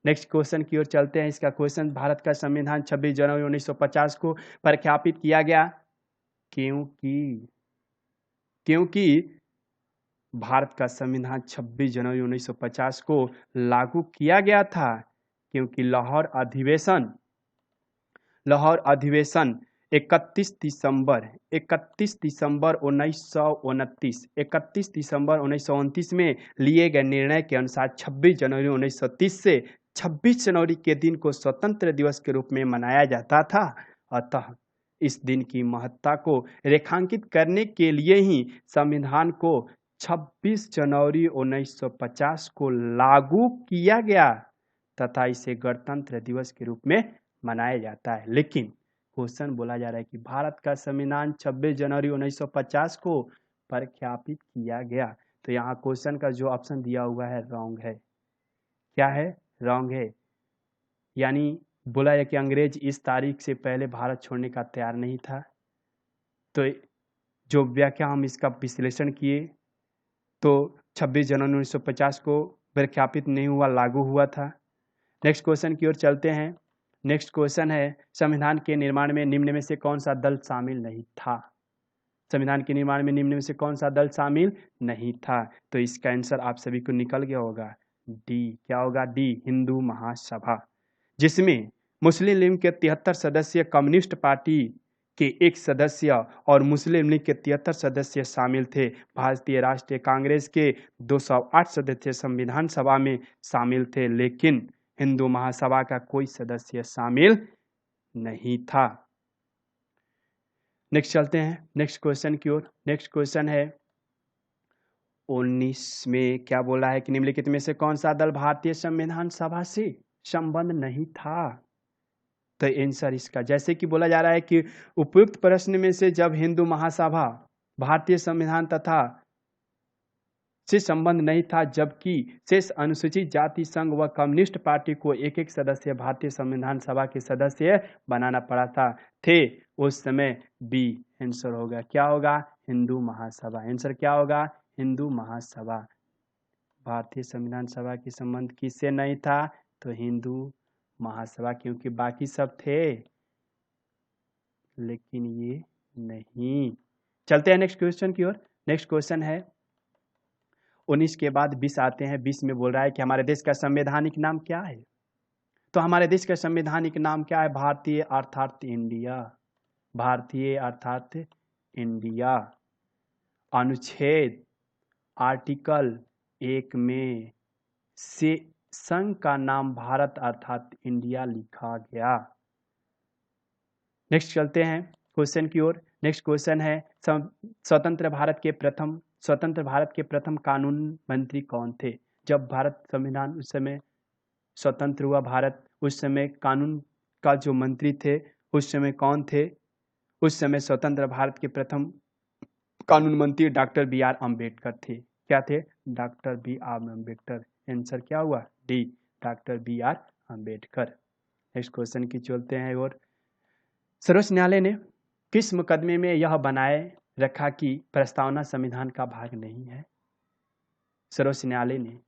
[SPEAKER 1] नेक्स्ट क्वेश्चन की ओर चलते हैं। इसका क्वेश्चन, भारत का संविधान 26 जनवरी 1950 को प्रख्यापित किया गया क्योंकि भारत का संविधान 26 जनवरी 1950 को लागू किया गया था, क्योंकि लाहौर अधिवेशन 31 दिसंबर 1929 में लिए गए निर्णय के अनुसार 26 जनवरी 1930 से 26 जनवरी के दिन को स्वतंत्र दिवस के रूप में मनाया जाता था। अतः इस दिन की महत्ता को रेखांकित करने के लिए ही संविधान को 26 जनवरी 1950 को लागू किया गया तथा इसे गणतंत्र दिवस के रूप में मनाया जाता है। लेकिन क्वेश्चन बोला जा रहा है कि भारत का संविधान 26 जनवरी 1950 को प्रख्यापित किया गया। तो यहाँ क्वेश्चन का जो ऑप्शन दिया हुआ है रॉन्ग है। क्या है? रॉन्ग है। यानी बोला है कि अंग्रेज इस तारीख से पहले भारत छोड़ने का तैयार नहीं था। तो जो व्याख्या हम इसका विश्लेषण किए तो 26 जनवरी 1950 को प्रख्यापित नहीं हुआ, लागू हुआ था। नेक्स्ट क्वेश्चन की ओर चलते हैं। नेक्स्ट क्वेश्चन है, संविधान के निर्माण में निम्न में से कौन सा दल शामिल नहीं था? संविधान के निर्माण में निम्न में से कौन सा दल शामिल नहीं था? तो इसका आंसर आप सभी को निकल गया होगा, डी। क्या होगा? डी, हिंदू महासभा, जिसमें मुस्लिम लीग के 73 सदस्य, कम्युनिस्ट पार्टी के 1 सदस्य और मुस्लिम लीग के 73 सदस्य शामिल थे। भारतीय राष्ट्रीय कांग्रेस के 208 सदस्य संविधान सभा में शामिल थे, लेकिन हिंदू महासभा का कोई सदस्य शामिल नहीं था। नेक्स्ट चलते हैं नेक्स्ट क्वेश्चन की ओर। नेक्स्ट क्वेश्चन है 19 में क्या बोला है कि निम्नलिखित में से कौन सा दल भारतीय संविधान सभा से संबंध नहीं था? तो आंसर इसका जैसे कि बोला जा रहा है कि उपयुक्त प्रश्न में से जब हिंदू महासभा भारतीय संविधान तथा से संबंध नहीं था, जबकि शेष अनुसूचित जाति संघ व कम्युनिस्ट पार्टी को एक एक सदस्य भारतीय संविधान सभा के सदस्य बनाना पड़ा था, थे उस समय बी आंसर होगा। क्या होगा? हिंदू महासभा। आंसर क्या होगा? हिंदू महासभा। भारतीय संविधान सभा के संबंध किससे नहीं था? तो हिंदू महासभा, क्योंकि बाकी सब थे लेकिन ये नहीं। चलते हैं नेक्स्ट क्वेश्चन की ओर। नेक्स्ट क्वेश्चन है 19 के बाद 20 आते हैं। 20 में बोल रहा है कि हमारे देश का संवैधानिक नाम क्या है? तो हमारे देश का संवैधानिक नाम क्या है? भारतीय अर्थात इंडिया। भारतीय अर्थात इंडिया। अनुच्छेद आर्टिकल 1 में से संघ का नाम भारत अर्थात इंडिया लिखा गया। नेक्स्ट चलते हैं क्वेश्चन की ओर। नेक्स्ट क्वेश्चन है स्वतंत्र भारत के प्रथम कानून मंत्री कौन थे? जब भारत संविधान उस समय स्वतंत्र हुआ भारत, उस समय कानून का जो मंत्री थे उस समय कौन थे? उस समय स्वतंत्र भारत के प्रथम कानून मंत्री डॉक्टर बी आर अम्बेडकर थे। क्या थे? Doctor B R Ambedkar. Answer क्या हुआ? D, doctor B R Ambedkar. Next question की चलते हैं और सर्वोच्च न्यायालय ने किस मुकदमे में यह बनाए रखा कि प्रस्तावना संविधान का भाग नहीं है? सर्वोच्च न्यायालय ने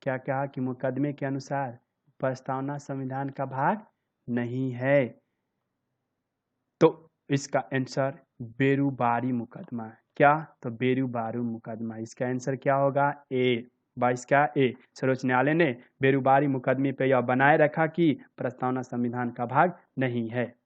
[SPEAKER 1] क्या कहा कि मुकदमे के अनुसार प्रस्तावना संविधान का भाग नहीं है? तो इसका आंसर बेरुबारी मुकदमा। क्या? तो बेरुबारी मुकदमा। इसका आंसर क्या होगा? ए। 22 का ए। सर्वोच्च न्यायालय ने बेरुबारी मुकदमे पर यह बनाए रखा कि प्रस्तावना संविधान का भाग नहीं है।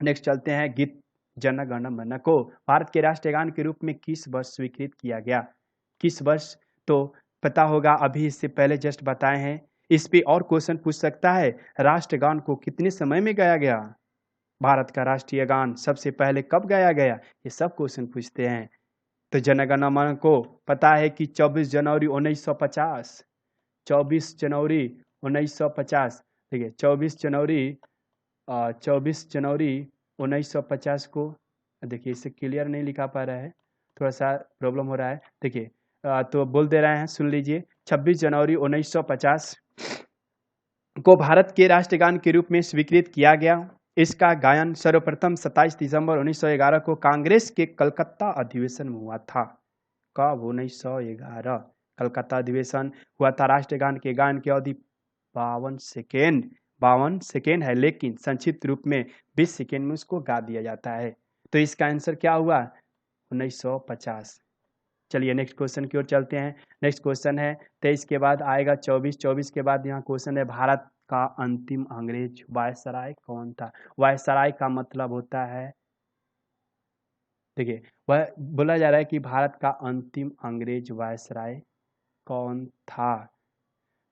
[SPEAKER 1] नेक्स्ट चलते हैं गीत जन गण मन को भारत के राष्ट्रीय गान के रूप में किस वर्ष स्वीकृत किया गया? किस वर्ष? तो पता होगा, अभी इससे पहले जस्ट बताए हैं। इस पे और क्वेश्चन पूछ सकता है, राष्ट्रगान को कितने समय में गाया गया? भारत का राष्ट्रीय गान सबसे पहले कब गाया गया? ये सब क्वेश्चन पूछते हैं। तो जनगण मन को पता है कि 24 जनवरी 1950। 24 जनवरी 1950। देखिए 24 जनवरी 1950 को, देखिए इसे क्लियर नहीं लिखा पा रहा है, थोड़ा सा प्रॉब्लम हो रहा है। देखिए तो बोल दे रहे हैं, सुन लीजिए। 26 जनवरी 1950 को भारत के राष्ट्रगान के रूप में स्वीकृत किया गया। इसका गायन सर्वप्रथम 27 दिसंबर 1911 को कांग्रेस के कलकत्ता अधिवेशन में हुआ था। कब? 1911 कलकत्ता अधिवेशन हुआ था। राष्ट्रगान के गायन की अवधि 52 सेकेंड है, लेकिन संक्षिप्त रूप में 20 सेकेंड में उसको गा दिया जाता है। तो इसका आंसर क्या हुआ? 1950। चलिए नेक्स्ट क्वेश्चन की ओर चलते हैं। नेक्स्ट क्वेश्चन है 23 के बाद आएगा 24 के बाद यहाँ क्वेश्चन है भारत का अंतिम अंग्रेज वायसराय कौन था? वायसराय का मतलब होता है, देखिए वह बोला जा रहा है कि भारत का अंतिम अंग्रेज वायसराय कौन था?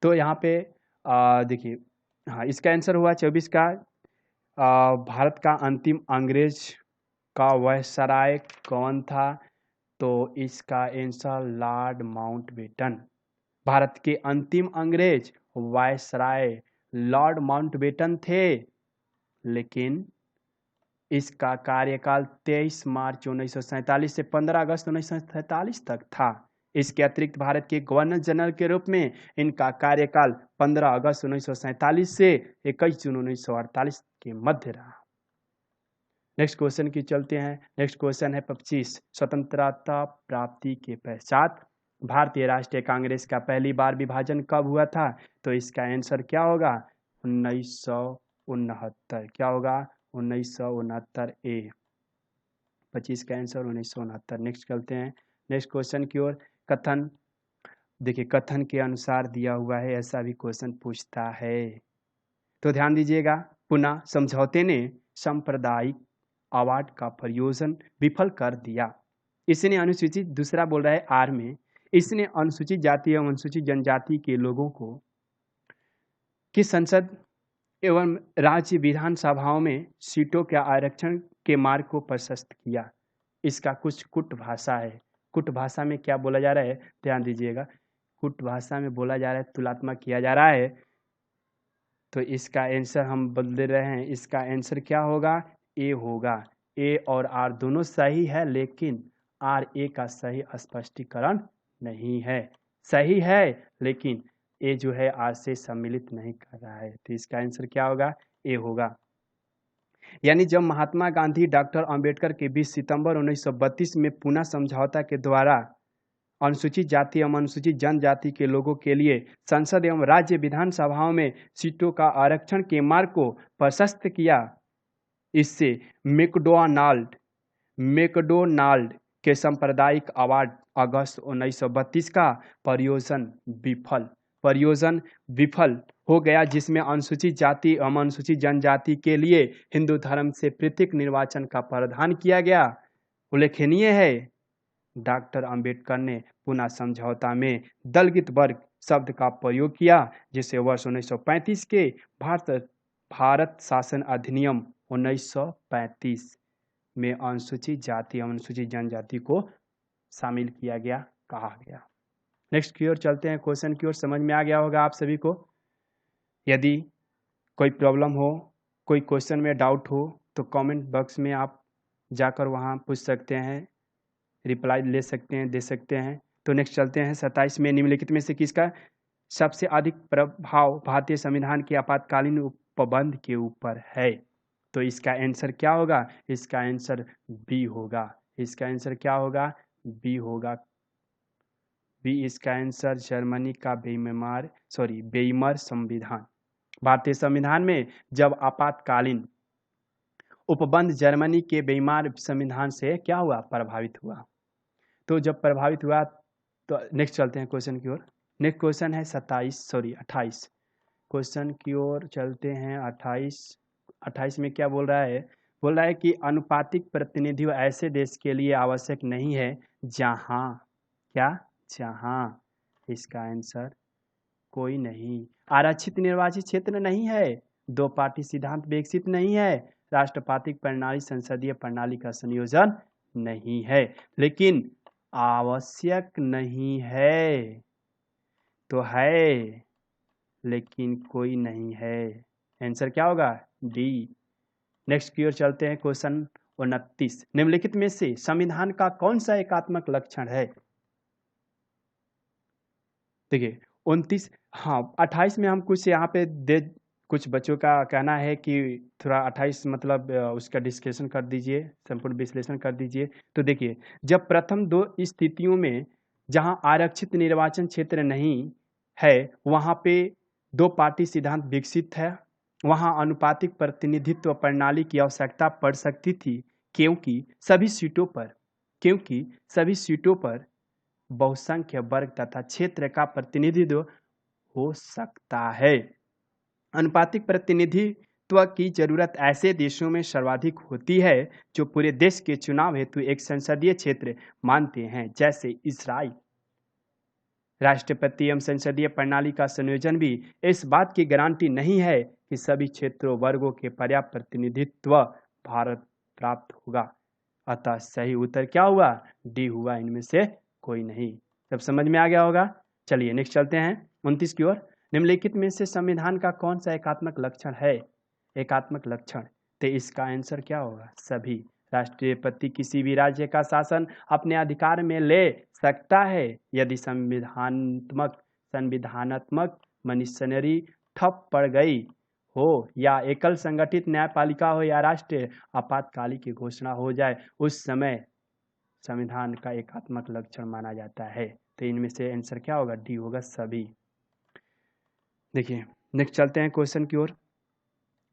[SPEAKER 1] तो यहाँ पे देखिए, हाँ इसका आंसर हुआ 24 का। भारत का अंतिम अंग्रेज का वायसराय कौन था? तो इसका आंसर लॉर्ड माउंटबेटन। भारत के अंतिम अंग्रेज वायसराय लॉर्ड माउंटबेटन थे, लेकिन इसका कार्यकाल 23 मार्च 1947 से 15 अगस्त 1947 तक था। इसके अतिरिक्त भारत के गवर्नर जनरल के रूप में इनका कार्यकाल 15 अगस्त 1947 से 21 जून 1948 के मध्य रहा। नेक्स्ट क्वेश्चन की चलते हैं। नेक्स्ट क्वेश्चन है 25। स्वतंत्रता प्राप्ति के पश्चात भारतीय राष्ट्रीय कांग्रेस का पहली बार विभाजन कब हुआ था? तो इसका आंसर क्या होगा? 1969। क्या होगा? 1969 ए। 25 का आंसर 1969। नेक्स्ट चलते हैं नेक्स्ट क्वेश्चन की ओर। कथन, देखिए कथन के अनुसार दिया हुआ है, ऐसा भी क्वेश्चन पूछता है, तो ध्यान दीजिएगा। पुनः समझौते ने सांप्रदायिक अवार्ड का प्रयोजन विफल कर दिया। इसने अनुसूचित, दूसरा बोल रहा है आर में, इसने अनुसूचित जाति एवं अनुसूचित जनजाति के लोगों को की संसद एवं राज्य विधानसभाओं में सीटों के आरक्षण के मार्ग को प्रशस्त किया। इसका कुछ कुट भाषा है। कुट भाषा में क्या बोला जा रहा है, ध्यान दीजिएगा। कुट भाषा में बोला जा रहा है, तुलनात्मक किया जा रहा है। तो इसका आंसर हम बदल दे रहे हैं। इसका आंसर क्या होगा, ए होगा। ए और आर दोनों सही है, लेकिन आर ए का सही स्पष्टीकरण नहीं है। सही है, लेकिन ए जो है आर से सम्मिलित नहीं कर रहा है। तो इसका आंसर क्या होगा, ए होगा। यानी जब महात्मा गांधी डॉक्टर अंबेडकर के 20 सितंबर 1932 में पूना समझौता के द्वारा अनुसूचित जाति एवं अनुसूचित जनजाति के लोगों के लिए संसद एवं राज्य विधानसभाओं में सीटों का आरक्षण के मार्ग को प्रशस्त किया, इससे मैकडोनाल्ड के सांप्रदायिक अवार्ड अगस्त 1932 का परियोजन विफल हो गया, जिसमें अनुसूचित जाति एवं अनुसूचित जनजाति के लिए हिंदू धर्म से पृथक निर्वाचन का प्रावधान किया गया। उल्लेखनीय है, डॉक्टर अंबेडकर ने पूना समझौता में दलित वर्ग शब्द का प्रयोग किया, जिसे वर्ष 1935 के भारत शासन अधिनियम 1935 में अनुसूचित जाति एवं अनुसूचित जनजाति को शामिल किया गया, कहा गया। नेक्स्ट की ओर चलते हैं, क्वेश्चन की ओर। समझ में आ गया होगा आप सभी को। यदि कोई प्रॉब्लम हो, कोई क्वेश्चन में डाउट हो, तो कमेंट बॉक्स में आप जाकर वहां पूछ सकते हैं, रिप्लाई ले सकते हैं, दे सकते हैं। तो नेक्स्ट चलते हैं 27 में, निम्नलिखित में से किसका सबसे अधिक प्रभाव भारतीय संविधान के आपातकालीन उपबंध के ऊपर है? तो इसका आंसर क्या होगा, इसका आंसर बी होगा। इसका आंसर क्या होगा, बी होगा। बी इसका आंसर, जर्मनी का वेइमर संविधान। भारतीय संविधान में जब आपातकालीन उपबंध जर्मनी के वेइमर संविधान से क्या हुआ, प्रभावित हुआ। तो जब प्रभावित हुआ, तो नेक्स्ट चलते हैं क्वेश्चन की ओर। नेक्स्ट क्वेश्चन है 28 क्वेश्चन की ओर चलते हैं। 28 में क्या बोल रहा है, बोल रहा है कि अनुपातिक प्रतिनिधित्व ऐसे देश के लिए आवश्यक नहीं है जहां इसका आंसर कोई नहीं, आरक्षित निर्वाचित क्षेत्र नहीं है, दो पार्टी सिद्धांत विकसित नहीं है, राष्ट्रपातिक प्रणाली संसदीय प्रणाली का संयोजन नहीं है। लेकिन आवश्यक नहीं है तो है, लेकिन कोई नहीं है। आंसर क्या होगा, डी। नेक्स्ट की ओर चलते हैं, क्वेश्चन 29। निम्नलिखित में से संविधान का कौन सा एकात्मक लक्षण है? देखिए 28 में हम कुछ यहाँ पे कुछ बच्चों का कहना है कि थोड़ा 28 मतलब उसका डिस्कशन कर दीजिए, संपूर्ण विश्लेषण कर दीजिए। तो देखिए, जब प्रथम दो स्थितियों में जहां आरक्षित निर्वाचन क्षेत्र नहीं है, वहां पे दो पार्टी सिद्धांत विकसित है, वहां अनुपातिक प्रतिनिधित्व प्रणाली की आवश्यकता पड़ सकती थी, क्योंकि सभी सीटों पर बहुसंख्य वर्ग तथा क्षेत्र का प्रतिनिधित्व हो सकता है। अनुपातिक प्रतिनिधित्व की जरूरत ऐसे देशों में सर्वाधिक होती है जो पूरे देश के चुनाव हेतु एक संसदीय क्षेत्र मानते हैं, जैसे इजराइल। राष्ट्रपति एवं संसदीय प्रणाली का संयोजन भी इस बात की गारंटी नहीं है कि सभी क्षेत्रों वर्गों के पर्याप्त प्रतिनिधित्व भारत प्राप्त होगा। अतः सही उत्तर क्या हुआ, डी हुआ, इनमें से कोई नहीं। सब समझ में आ गया होगा। चलिए नेक्स्ट चलते हैं 29 की ओर। निम्नलिखित में से संविधान का कौन सा एकात्मक लक्षण है? एकात्मक लक्षण, तो इसका आंसर क्या होगा, सभी। राष्ट्रपति किसी भी राज्य का शासन अपने अधिकार में ले सकता है यदि संविधानात्मक मशीनरी ठप पड़ गई हो या एकल संगठित न्यायपालिका हो या राष्ट्रीय आपातकाल की घोषणा हो जाए, उस समय संविधान का एकात्मक लक्षण माना जाता है। तो इनमें से आंसर क्या होगा, डी होगा, सभी। देखिए नेक्स्ट चलते हैं क्वेश्चन की ओर।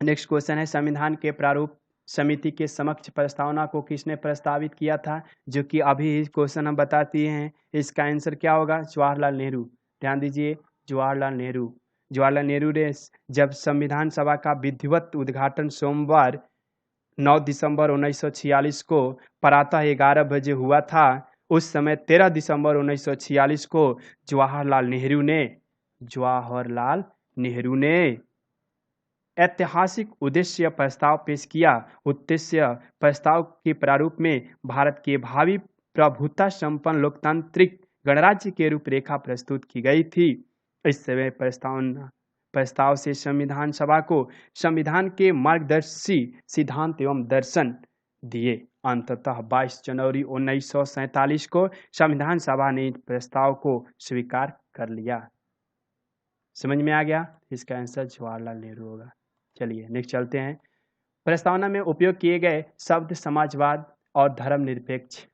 [SPEAKER 1] नेक्स्ट क्वेश्चन है, संविधान के प्रारूप समिति के समक्ष प्रस्तावना को किसने प्रस्तावित किया था? जो कि अभी क्वेश्चन हम बताते हैं, इसका आंसर क्या होगा, जवाहरलाल नेहरू। ध्यान दीजिए, जवाहरलाल नेहरू ने जब संविधान सभा का विधिवत उद्घाटन सोमवार 9 दिसंबर 1946 को प्रातः 11 बजे हुआ था, उस समय 13 दिसंबर 1946 को जवाहरलाल नेहरू ने ऐतिहासिक उद्देश्य प्रस्ताव पेश किया। उद्देश्य प्रस्ताव के प्रारूप में भारत के भावी प्रभुता संपन्न लोकतांत्रिक गणराज्य की रूपरेखा प्रस्तुत की गई थी। इस समय प्रस्ताव से संविधान सभा को संविधान के मार्गदर्शी सिद्धांत एवं दर्शन दिए। अंततः 22 जनवरी 1947 को संविधान सभा ने प्रस्ताव को स्वीकार कर लिया। समझ में आ गया? इसका आंसर जवाहरलाल नेहरू होगा। चलिए नेक्स्ट चलते हैं। प्रस्तावना में उपयोग किए गए शब्द समाजवाद और धर्मनिरपेक्ष।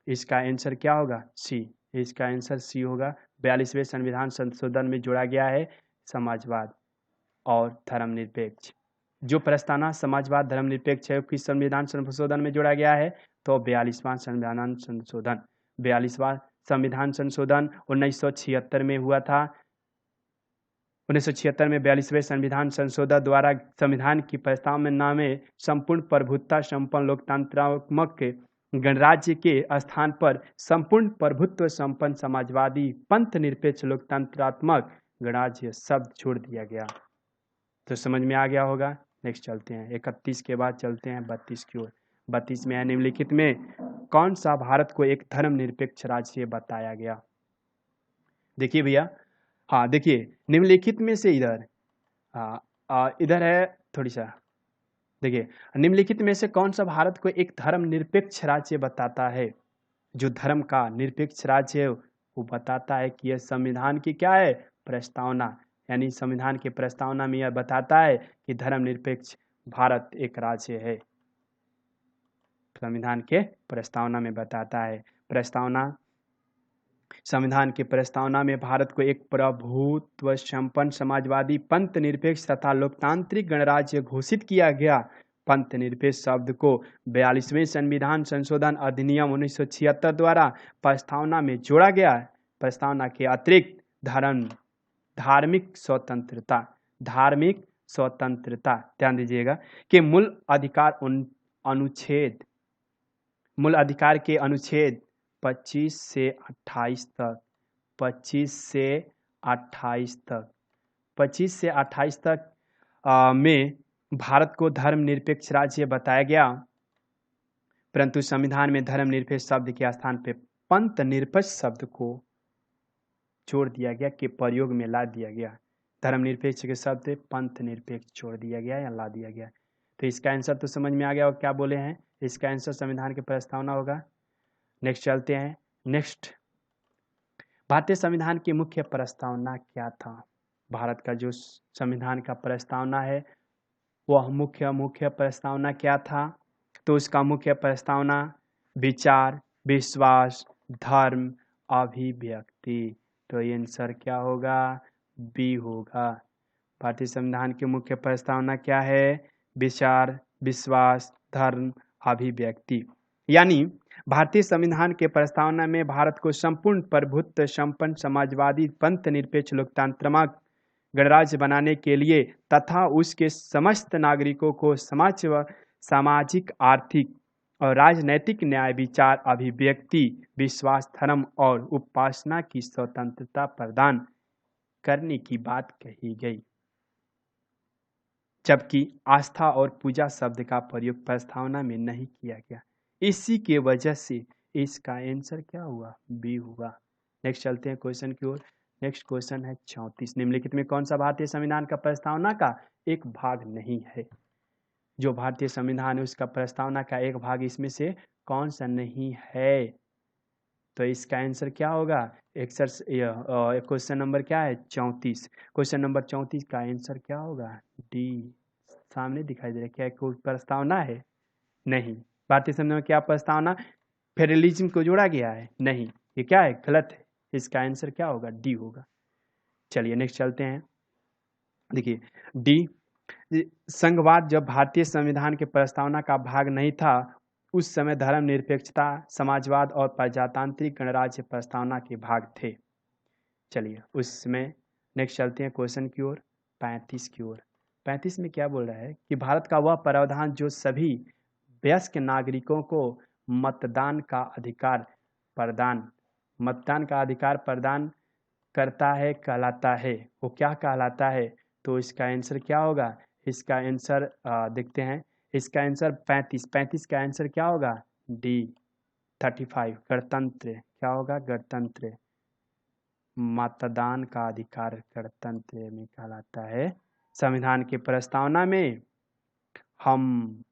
[SPEAKER 1] इसका आंसर क्या होगा? सी। इसका आंसर सी होगा। 42वें संविधान संशोधन में जोड़ा गया है समाजवाद और धर्मनिरपेक्ष। जो प्रस्तावना समाजवाद धर्मनिरपेक्ष है किस संविधान संशोधन में जोड़ा गया है? तो 42वां संविधान संशोधन। 42वां संविधान संशोधन 1976 में हुआ था। 1976 में 42वें संविधान संशोधन द्वारा संविधान की प्रस्तावना में संपूर्ण प्रभुत्ता संपन्न लोकतंत्रात्मक गणराज्य के स्थान पर संपूर्ण प्रभुत्व संपन्न समाजवादी पंथ निरपेक्ष लोकतंत्रात्मक गणराज्य शब्द छोड़ दिया गया। तो समझ में आ गया होगा। नेक्स्ट चलते हैं। 31 के बाद चलते हैं 32 की ओर। 32 में निम्नलिखित में कौन सा भारत को एक धर्मनिरपेक्ष राज्य बताया गया? देखिए भैया, हाँ देखिए निम्नलिखित में से इधर है थोड़ी सा। देखिए निम्नलिखित में से कौन सा भारत को एक धर्मनिरपेक्ष राज्य बताता है? जो धर्म का निरपेक्ष राज्य है वो बताता है कि यह संविधान की क्या है? प्रस्तावना, यानी संविधान के प्रस्तावना में यह बताता है कि धर्मनिरपेक्ष भारत एक राज्य है। संविधान के प्रस्तावना में बताता है। प्रस्तावना संविधान की प्रस्तावना में भारत को एक प्रभुत्व संपन्न समाजवादी पंथ निरपेक्ष तथा लोकतांत्रिक गणराज्य घोषित किया गया। पंथ निरपेक्ष शब्द को 42वें संविधान संशोधन अधिनियम 1976 द्वारा प्रस्तावना में जोड़ा गया। प्रस्तावना के अतिरिक्त धार्मिक स्वतंत्रता ध्यान दीजिएगा कि मूल अधिकार के अनुच्छेद 25 से 28 तक में भारत को धर्मनिरपेक्ष राज्य बताया गया, परंतु संविधान में धर्मनिरपेक्ष शब्द के स्थान पर पंथ निरपेक्ष शब्द को छोड़ दिया गया के प्रयोग में ला दिया गया। धर्मनिरपेक्ष के शब्द पंथ निरपेक्ष छोड़ दिया गया या ला दिया गया। तो इसका आंसर तो समझ में आ गया और क्या बोले हैं? इसका आंसर संविधान की प्रस्तावना होगा। नेक्स्ट चलते हैं। नेक्स्ट, भारतीय संविधान की मुख्य प्रस्तावना क्या था? भारत का जो संविधान का प्रस्तावना है वह मुख्य प्रस्तावना क्या था? तो उसका मुख्य प्रस्तावना विचार, विश्वास, धर्म, अभिव्यक्ति। तो ये आंसर क्या होगा? बी होगा। भारतीय संविधान की मुख्य प्रस्तावना क्या है? विचार, विश्वास, धर्म, अभिव्यक्ति। यानी भारतीय संविधान के प्रस्तावना में भारत को संपूर्ण प्रभुत्व संपन्न समाजवादी पंथ निरपेक्ष लोकतंत्रात्मक गणराज्य बनाने के लिए तथा उसके समस्त नागरिकों को सामाजिक, आर्थिक और राजनैतिक न्याय, विचार, अभिव्यक्ति, विश्वास, धर्म और उपासना की स्वतंत्रता प्रदान करने की बात कही गई। जबकि आस्था और पूजा शब्द का प्रयोग प्रस्तावना में नहीं किया गया। इसी के वजह से इसका आंसर क्या हुआ? बी हुआ। नेक्स्ट चलते हैं क्वेश्चन की ओर। नेक्स्ट क्वेश्चन है 34। निम्नलिखित में कौन सा भारतीय संविधान का प्रस्तावना का एक भाग नहीं है? जो भारतीय संविधान है उसका प्रस्तावना का एक भाग इसमें से कौन सा नहीं है? तो इसका आंसर क्या होगा? क्वेश्चन नंबर क्या है? 34। क्वेश्चन नंबर 34 का आंसर क्या होगा? डी। सामने दिखाई दे रहा है क्या कोई प्रस्तावना है? नहीं। भारतीय संविधान में क्या प्रस्तावना फेडरलिज्म को जोड़ा गया है? नहीं। ये क्या है? गलत है। इसका आंसर क्या होगा? डी होगा। चलिए नेक्स्ट चलते हैं। देखिए डी, संघवाद जब भारतीय संविधान के प्रस्तावना का भाग नहीं था उस समय धर्मनिरपेक्षता, समाजवाद और प्रजातांत्रिक गणराज्य प्रस्तावना के भाग थे। चलिए उसमें नेक्स्ट चलते हैं क्वेश्चन की ओर, 35 की ओर। 35 में क्या बोल रहा है कि भारत का वह प्रावधान जो सभी वयस्क नागरिकों को मतदान का अधिकार प्रदान करता है कहलाता है। वो क्या कहलाता है? तो इसका आंसर क्या होगा? इसका आंसर देखते हैं। इसका आंसर 35 का आंसर क्या होगा? डी 35 गणतंत्र। क्या होगा? गणतंत्र। मतदान का अधिकार गणतंत्र में कहलाता है। संविधान की प्रस्तावना में हम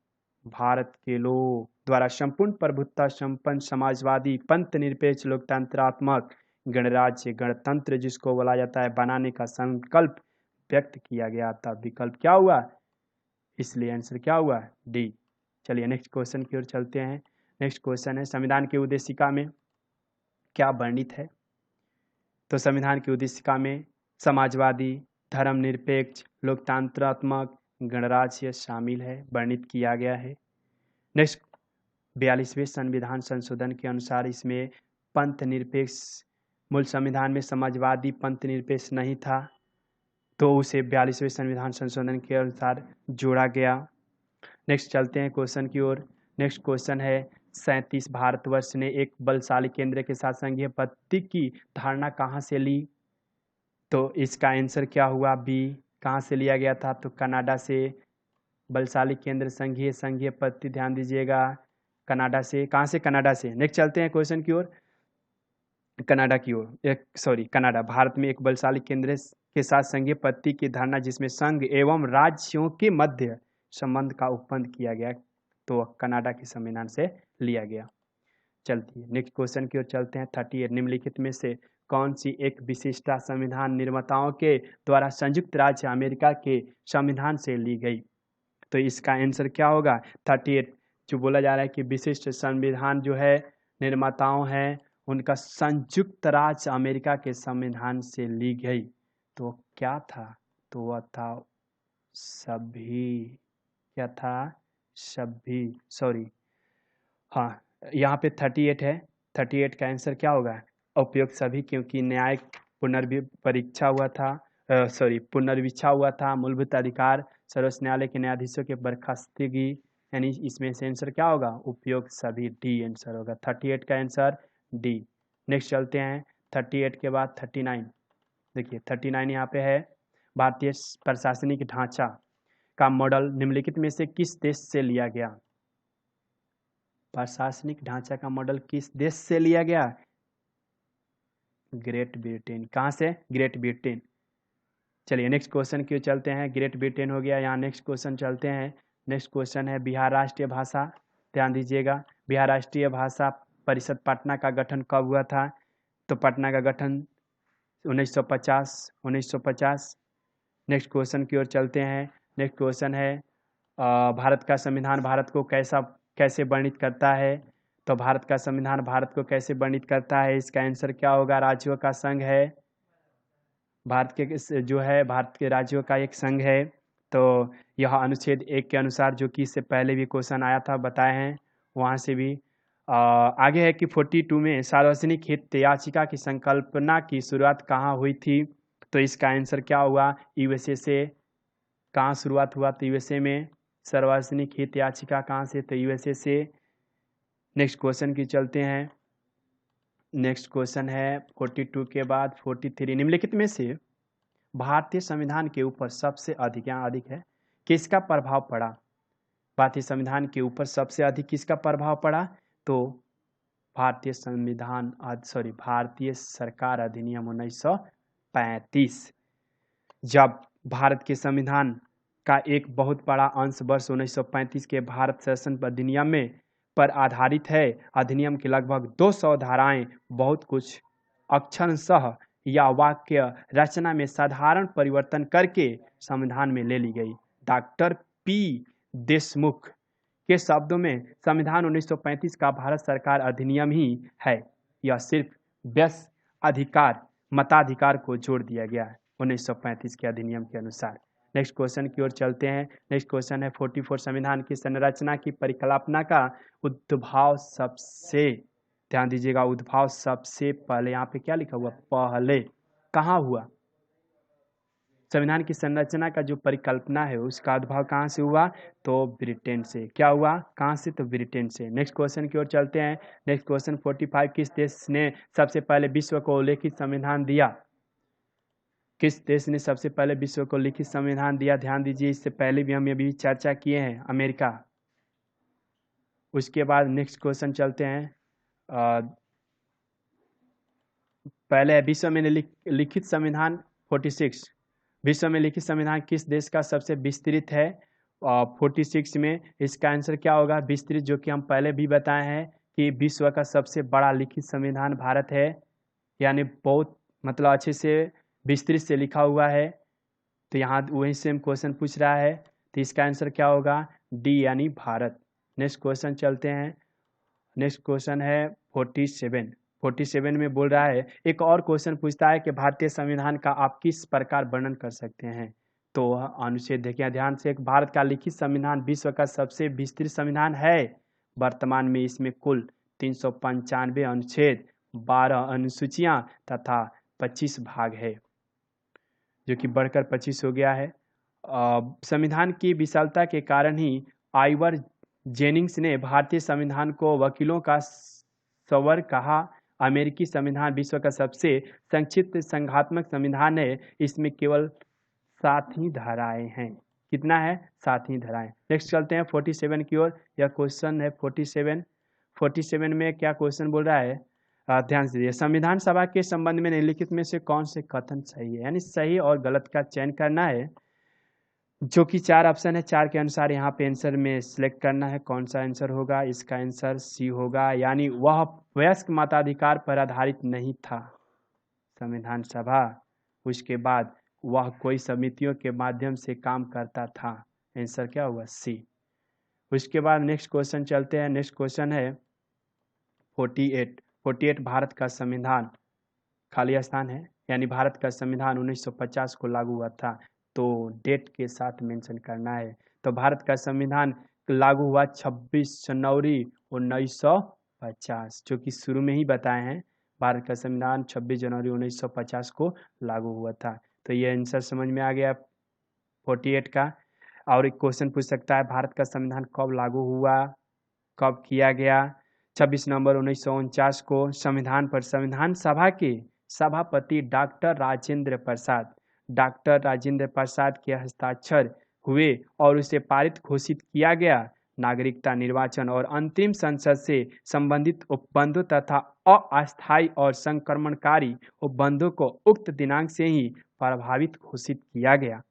[SPEAKER 1] भारत के लोग द्वारा संपूर्ण प्रभुत्व संपन्न समाजवादी पंथ निरपेक्ष लोकतंत्रात्मक गणराज्य गणतंत्र जिसको बोला जाता है बनाने का संकल्प व्यक्त किया गया था। विकल्प क्या हुआ? इसलिए आंसर क्या हुआ? डी। चलिए नेक्स्ट क्वेश्चन की ओर चलते हैं। नेक्स्ट क्वेश्चन है संविधान की उद्देशिका में क्या वर्णित है? तो संविधान की उद्देशिका में समाजवादी धर्मनिरपेक्ष लोकतंत्रात्मक गणराज्य शामिल है, वर्णित किया गया है। नेक्स्ट 42वें संविधान संशोधन के अनुसार इसमें पंथ निरपेक्ष, मूल संविधान में समाजवादी पंथ निरपेक्ष नहीं था तो उसे 42वें संविधान संशोधन के अनुसार जोड़ा गया। नेक्स्ट चलते हैं क्वेश्चन की ओर। नेक्स्ट क्वेश्चन है 37 भारतवर्ष ने एक बलशाली केंद्र के साथ संघीय पद्धति की धारणा कहाँ से ली? तो इसका आंसर क्या हुआ? बी। कहाँ से लिया गया था? तो कनाडा से। बलशाली केंद्र संघीय पद्धति, ध्यान दीजिएगा, कनाडा से। कहाँ से? कनाडा से। नेक्स्ट चलते हैं क्वेश्चन की ओर, कनाडा की ओर। कनाडा भारत में एक बलशाली केंद्र के साथ संघीय पद्धति की धारणा जिसमें संघ एवं राज्यों के मध्य संबंध का उपबंध किया गया, तो कनाडा के संविधान से लिया गया। चलती है नेक्स्ट क्वेश्चन की ओर चलते हैं। 38 निम्नलिखित में से कौन सी एक विशिष्टता संविधान निर्माताओं के द्वारा संयुक्त राज्य अमेरिका के संविधान से ली गई? तो इसका आंसर क्या होगा? 38 जो बोला जा रहा है कि विशिष्ट संविधान जो है निर्माताओं हैं उनका संयुक्त राज्य अमेरिका के संविधान से ली गई, तो क्या था? तो वह था सभी। क्या था? सभी, सॉरी, हाँ यहाँ पे 38 है। 38 का आंसर क्या होगा? उपयुक्त सभी, क्योंकि न्यायिक पुनर्परीक्षा हुआ था, पुनर्वीक्षा हुआ था। मूलभूत अधिकार, सर्वोच्च न्यायालय के न्यायाधीशों के बर्खास्तगी, यानी इसमें से आंसर क्या होगा? उपयुक्त सभी, डी आंसर होगा। 38 का आंसर डी। नेक्स्ट चलते हैं 38 के बाद 39। देखिए 39 यहाँ पे है, भारतीय प्रशासनिक ढांचा का मॉडल निम्नलिखित में से किस देश से लिया गया? प्रशासनिक ढांचा का मॉडल किस देश से लिया गया? Great Britain. कहाँ से? Great Britain. चलिए नेक्स्ट क्वेश्चन क्यों चलते हैं। ग्रेट ब्रिटेन हो गया। यहाँ नेक्स्ट क्वेश्चन चलते हैं। नेक्स्ट क्वेश्चन है बिहार राष्ट्रीय भाषा, ध्यान दीजिएगा, बिहार राष्ट्रीय भाषा परिषद पटना का गठन कब हुआ था? तो पटना का गठन 1950। नेक्स्ट क्वेश्चन की ओर चलते हैं। नेक्स्ट क्वेश्चन है भारत का संविधान भारत को कैसे वर्णित करता है? तो भारत का संविधान भारत को कैसे वर्णित करता है? इसका आंसर क्या होगा? राज्यों का संघ है। भारत के राज्यों का एक संघ है। तो यह अनुच्छेद 1 के अनुसार, जो कि इससे पहले भी क्वेश्चन आया था, बताए हैं वहाँ से भी। आगे है कि 42 में सार्वजनिक हित याचिका की संकल्पना की शुरुआत कहाँ हुई थी? तो इसका आंसर क्या हुआ? यूएसए से। कहाँ शुरुआत हुआ? तो यूएसए में। सार्वजनिक हित याचिका कहाँ से? तो यूएसए से। नेक्स्ट क्वेश्चन की चलते हैं। नेक्स्ट क्वेश्चन है 42 के बाद 43। निम्नलिखित में से भारतीय संविधान के ऊपर सबसे अधिक, यहाँ अधिक है, किसका प्रभाव पड़ा? भारतीय संविधान के ऊपर सबसे अधिक किसका प्रभाव पड़ा? तो भारतीय सरकार अधिनियम 1935। जब भारत के संविधान का एक बहुत बड़ा अंश वर्ष 1935 के भारत शासन अधिनियम में पर आधारित है। अधिनियम की लगभग 200 धाराएं बहुत कुछ अक्षरशः या वाक्य रचना में साधारण परिवर्तन करके संविधान में ले ली गई। डॉक्टर पी देशमुख के शब्दों में संविधान 1935 का भारत सरकार अधिनियम ही है। यह सिर्फ व्यस्त अधिकार, मताधिकार को जोड़ दिया गया है 1935 के अधिनियम के अनुसार। नेक्स्ट क्वेश्चन की ओर चलते हैं। नेक्स्ट क्वेश्चन है 44 संविधान की संरचना की परिकल्पना का उद्भव सबसे, ध्यान दीजिएगा, उद्भव सबसे पहले, यहाँ पे क्या लिखा हुआ? पहले कहाँ हुआ? संविधान की संरचना का जो परिकल्पना है उसका उद्भव कहाँ से हुआ? तो ब्रिटेन से। क्या हुआ? कहाँ से? तो ब्रिटेन से। नेक्स्ट क्वेश्चन की ओर चलते हैं। नेक्स्ट क्वेश्चन 45 किस देश ने सबसे पहले विश्व को उल्लेखित संविधान दिया? किस देश ने सबसे पहले विश्व को लिखित संविधान दिया? ध्यान दीजिए, इससे पहले भी हम ये भी चर्चा किए हैं, अमेरिका। उसके बाद नेक्स्ट क्वेश्चन चलते हैं। पहले विश्व में लिखित संविधान 46, विश्व में लिखित संविधान किस देश का सबसे विस्तृत है? 46 में इसका आंसर क्या होगा? विस्तृत, जो कि हम पहले भी बताए हैं कि विश्व का सबसे बड़ा लिखित संविधान भारत है, यानी बहुत मतलब अच्छे से विस्तृत से लिखा हुआ है। तो यहाँ वही सेम क्वेश्चन पूछ रहा है, तो इसका आंसर क्या होगा? डी, यानी भारत। नेक्स्ट क्वेश्चन चलते हैं। नेक्स्ट क्वेश्चन है 47 में बोल रहा है, एक और क्वेश्चन पूछता है कि भारतीय संविधान का आप किस प्रकार वर्णन कर सकते हैं? तो अनुच्छेद देखिए ध्यान से, एक भारत का लिखित संविधान विश्व का सबसे विस्तृत संविधान है। वर्तमान में इसमें कुल 395 अनुच्छेद, 12 अनुसूचियां तथा 25 भाग है, जो कि बढ़कर 25 हो गया है। संविधान की विशालता के कारण ही आइवर जेनिंग्स ने भारतीय संविधान को वकीलों का स्वर कहा। अमेरिकी संविधान विश्व का सबसे संक्षिप्त संघात्मक संविधान है, इसमें केवल 7 ही धाराएं हैं। कितना है? 7 ही धाराएं। नेक्स्ट चलते हैं 47 की ओर। यह क्वेश्चन है 47 में क्या क्वेश्चन बोल रहा है? ध्यान से दीजिए, संविधान सभा के संबंध में निम्नलिखित में से कौन से कथन सही है? यानी सही और गलत का चयन करना है, जो कि 4 ऑप्शन है, 4 के अनुसार यहाँ पे आंसर में सिलेक्ट करना है कौन सा आंसर होगा। इसका आंसर सी होगा, यानी वह वयस्क मताधिकार पर आधारित नहीं था संविधान सभा। उसके बाद वह कोई समितियों के माध्यम से काम करता था। आंसर क्या होगा? सी। उसके बाद नेक्स्ट क्वेश्चन चलते हैं। नेक्स्ट क्वेश्चन है 48 भारत का संविधान खाली स्थान है, यानी भारत का संविधान 1950 को लागू हुआ था, तो डेट के साथ मेंशन करना है। तो भारत का संविधान लागू हुआ 26 जनवरी 1950, जो कि शुरू में ही बताए हैं, भारत का संविधान 26 जनवरी 1950 को लागू हुआ था। तो ये आंसर समझ में आ गया 48 का। और एक क्वेश्चन पूछ सकता है, भारत का संविधान कब लागू हुआ, कब किया गया? 26 नवंबर 1949 को संविधान पर संविधान सभा के सभापति डॉक्टर राजेंद्र प्रसाद के हस्ताक्षर हुए और उसे पारित घोषित किया गया। नागरिकता, निर्वाचन और अंतरिम संसद से संबंधित उपबंधों तथा अस्थायी और संक्रमणकारी उपबंधों को उक्त दिनांक से ही प्रभावित घोषित किया गया,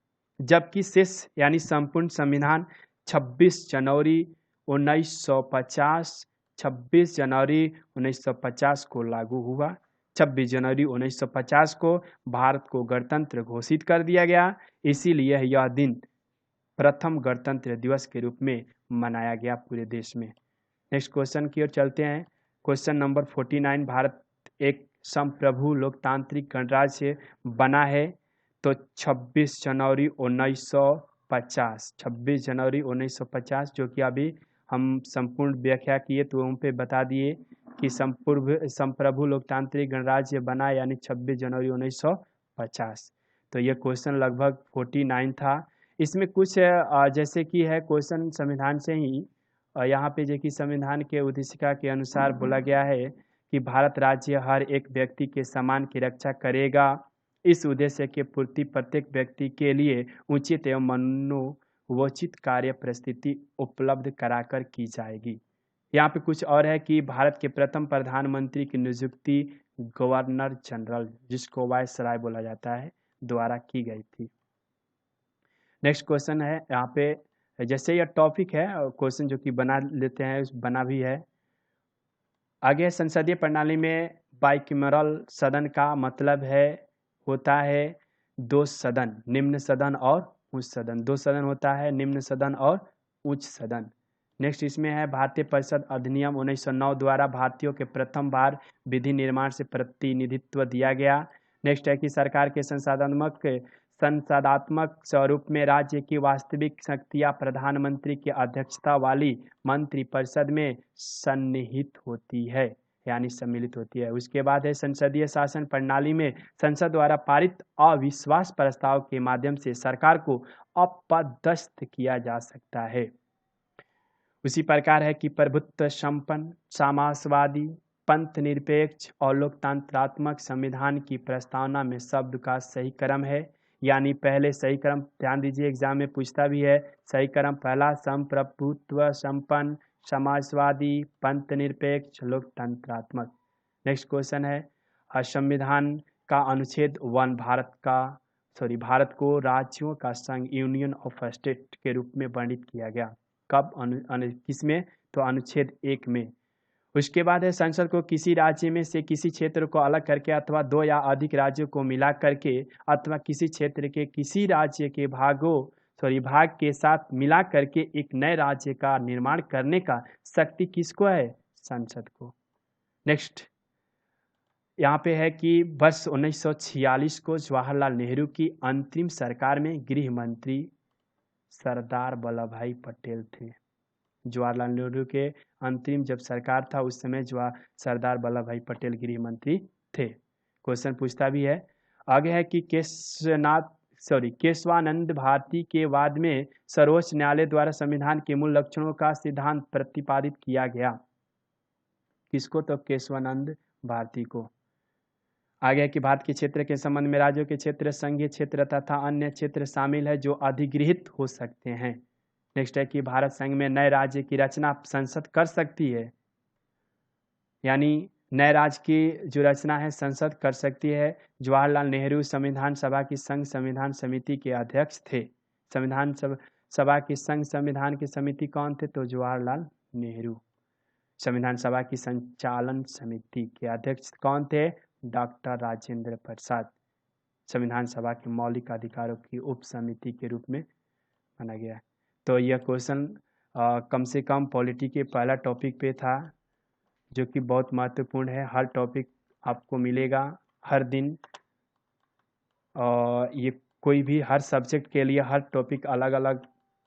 [SPEAKER 1] जबकि शेष यानी संपूर्ण संविधान 26 जनवरी 1950 को लागू हुआ। 26 जनवरी 1950 को भारत को गणतंत्र घोषित कर दिया गया, इसीलिए यह दिन प्रथम गणतंत्र दिवस के रूप में मनाया गया पूरे देश में। नेक्स्ट क्वेश्चन की ओर चलते हैं। क्वेश्चन नंबर 49, भारत एक संप्रभु लोकतांत्रिक गणराज्य बना है, तो 26 जनवरी 1950, जो कि अभी हम संपूर्ण व्याख्या किए तो उन पे बता दिए कि संप्रभु लोकतांत्रिक गणराज्य बना, यानी 26 जनवरी 1950। तो ये क्वेश्चन लगभग 49 था। इसमें कुछ जैसे कि है क्वेश्चन संविधान से ही, यहाँ पे जो कि संविधान के उद्देशिका के अनुसार बोला गया है कि भारत राज्य हर एक व्यक्ति के सम्मान की रक्षा करेगा। इस उद्देश्य के पूर्ति प्रत्येक व्यक्ति के लिए उचित एवं मनोवोचित कार्य परिस्थिति उपलब्ध कराकर की जाएगी। यहाँ पे कुछ और है कि भारत के प्रथम प्रधानमंत्री की नियुक्ति गवर्नर जनरल, जिसको वायसराय बोला जाता है, द्वारा की गई थी। नेक्स्ट क्वेश्चन है यहाँ पे, जैसे यह टॉपिक है क्वेश्चन जो कि बना लेते हैं, बना भी है आगे। संसदीय प्रणाली में बाइकैमरल सदन का मतलब होता है 2 सदन, निम्न सदन और उच्च सदन। 2 सदन होता है, निम्न सदन और उच्च सदन। नेक्स्ट इसमें है भारतीय परिषद अधिनियम 1909 द्वारा भारतीयों के प्रथम बार विधि निर्माण से प्रतिनिधित्व दिया गया। नेक्स्ट है कि सरकार के संसदात्मक स्वरूप में राज्य की वास्तविक शक्तियां प्रधानमंत्री की अध्यक्षता वाली मंत्रिपरिषद में सन्निहित होती है, यानी सम्मिलित होती है। उसके बाद है संसदीय शासन प्रणाली में संसद द्वारा पारित अविश्वास प्रस्ताव के माध्यम से सरकार को अपदस्थ किया जा सकता है। उसी प्रकार है कि प्रभुत्व संपन्न, समाजवादी, पंथ निरपेक्ष और लोकतंत्रात्मक संविधान की प्रस्तावना में शब्द का सही क्रम है। यानी पहले सही क्रम, ध्यान दीजिए एग्जाम में पूछता भी है। सही क्रम पहला संप्रभुत्व संपन्न, समाजवादी, पंथ निरपेक्ष, लोकतंत्रात्मक। नेक्स्ट क्वेश्चन है, संविधान का अनुच्छेद 1 भारत को राज्यों का संघ, यूनियन ऑफ स्टेट के रूप में वर्णित किया गया। कब? किसमें? तो अनुच्छेद 1 में। उसके बाद है, संसद को किसी राज्य में से किसी क्षेत्र को अलग करके अथवा 2 या अधिक राज्यों को मिला करके अथवा किसी क्षेत्र के किसी राज्य के भाग के साथ मिला करके एक नए राज्य का निर्माण करने का शक्ति किसको है? संसद को। नेक्स्ट यहाँ पे है कि वर्ष 1946 को जवाहरलाल नेहरू की अंतरिम सरकार में गृह मंत्री सरदार वल्लभ भाई पटेल थे। जवाहरलाल नेहरू के अंतरिम जब सरकार था उस समय सरदार वल्लभ भाई पटेल गृह मंत्री थे। क्वेश्चन पूछता भी है। आगे है कि केशवानंद भारती के वाद में सर्वोच्च न्यायालय द्वारा संविधान के मूल लक्षणों का सिद्धांत प्रतिपादित किया गया। किसको? तो केशवानंद भारती को। आगे है कि भारत के क्षेत्र के संबंध में राज्यों के क्षेत्र, संघीय क्षेत्र तथा अन्य क्षेत्र शामिल है जो अधिगृहित हो सकते हैं। नेक्स्ट है कि भारत संघ में नए राज्य की रचना संसद कर सकती है। यानी नए राज्य की जो रचना है संसद कर सकती है। जवाहरलाल नेहरू संविधान सभा की संघ संविधान समिति के अध्यक्ष थे। संविधान सभा की संघ संविधान की समिति कौन थे? तो जवाहरलाल नेहरू। संविधान सभा की संचालन समिति के अध्यक्ष कौन थे? डॉक्टर राजेंद्र प्रसाद। संविधान सभा के मौलिक अधिकारों की उप समिति के रूप में माना गया है। तो यह क्वेश्चन कम से कम पॉलिटी के पहला टॉपिक पे था, जो कि बहुत महत्वपूर्ण है। हर टॉपिक आपको मिलेगा हर दिन, और ये कोई भी हर सब्जेक्ट के लिए हर टॉपिक अलग अलग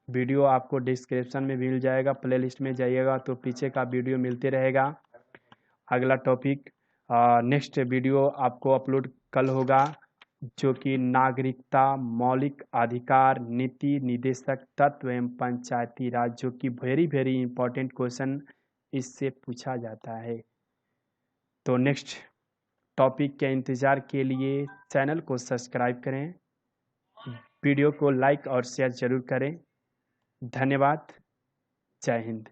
[SPEAKER 1] वीडियो आपको डिस्क्रिप्शन में मिल जाएगा। प्लेलिस्ट में जाइएगा तो पीछे का वीडियो मिलते रहेगा। अगला टॉपिक नेक्स्ट वीडियो आपको अपलोड कल होगा, जो कि नागरिकता, मौलिक अधिकार, नीति निर्देशक तत्व एवं पंचायती राज, जो कि वेरी इंपॉर्टेंट क्वेश्चन इससे पूछा जाता है। तो नेक्स्ट टॉपिक के इंतज़ार के लिए चैनल को सब्सक्राइब करें, वीडियो को लाइक और शेयर जरूर करें। धन्यवाद। जय हिंद।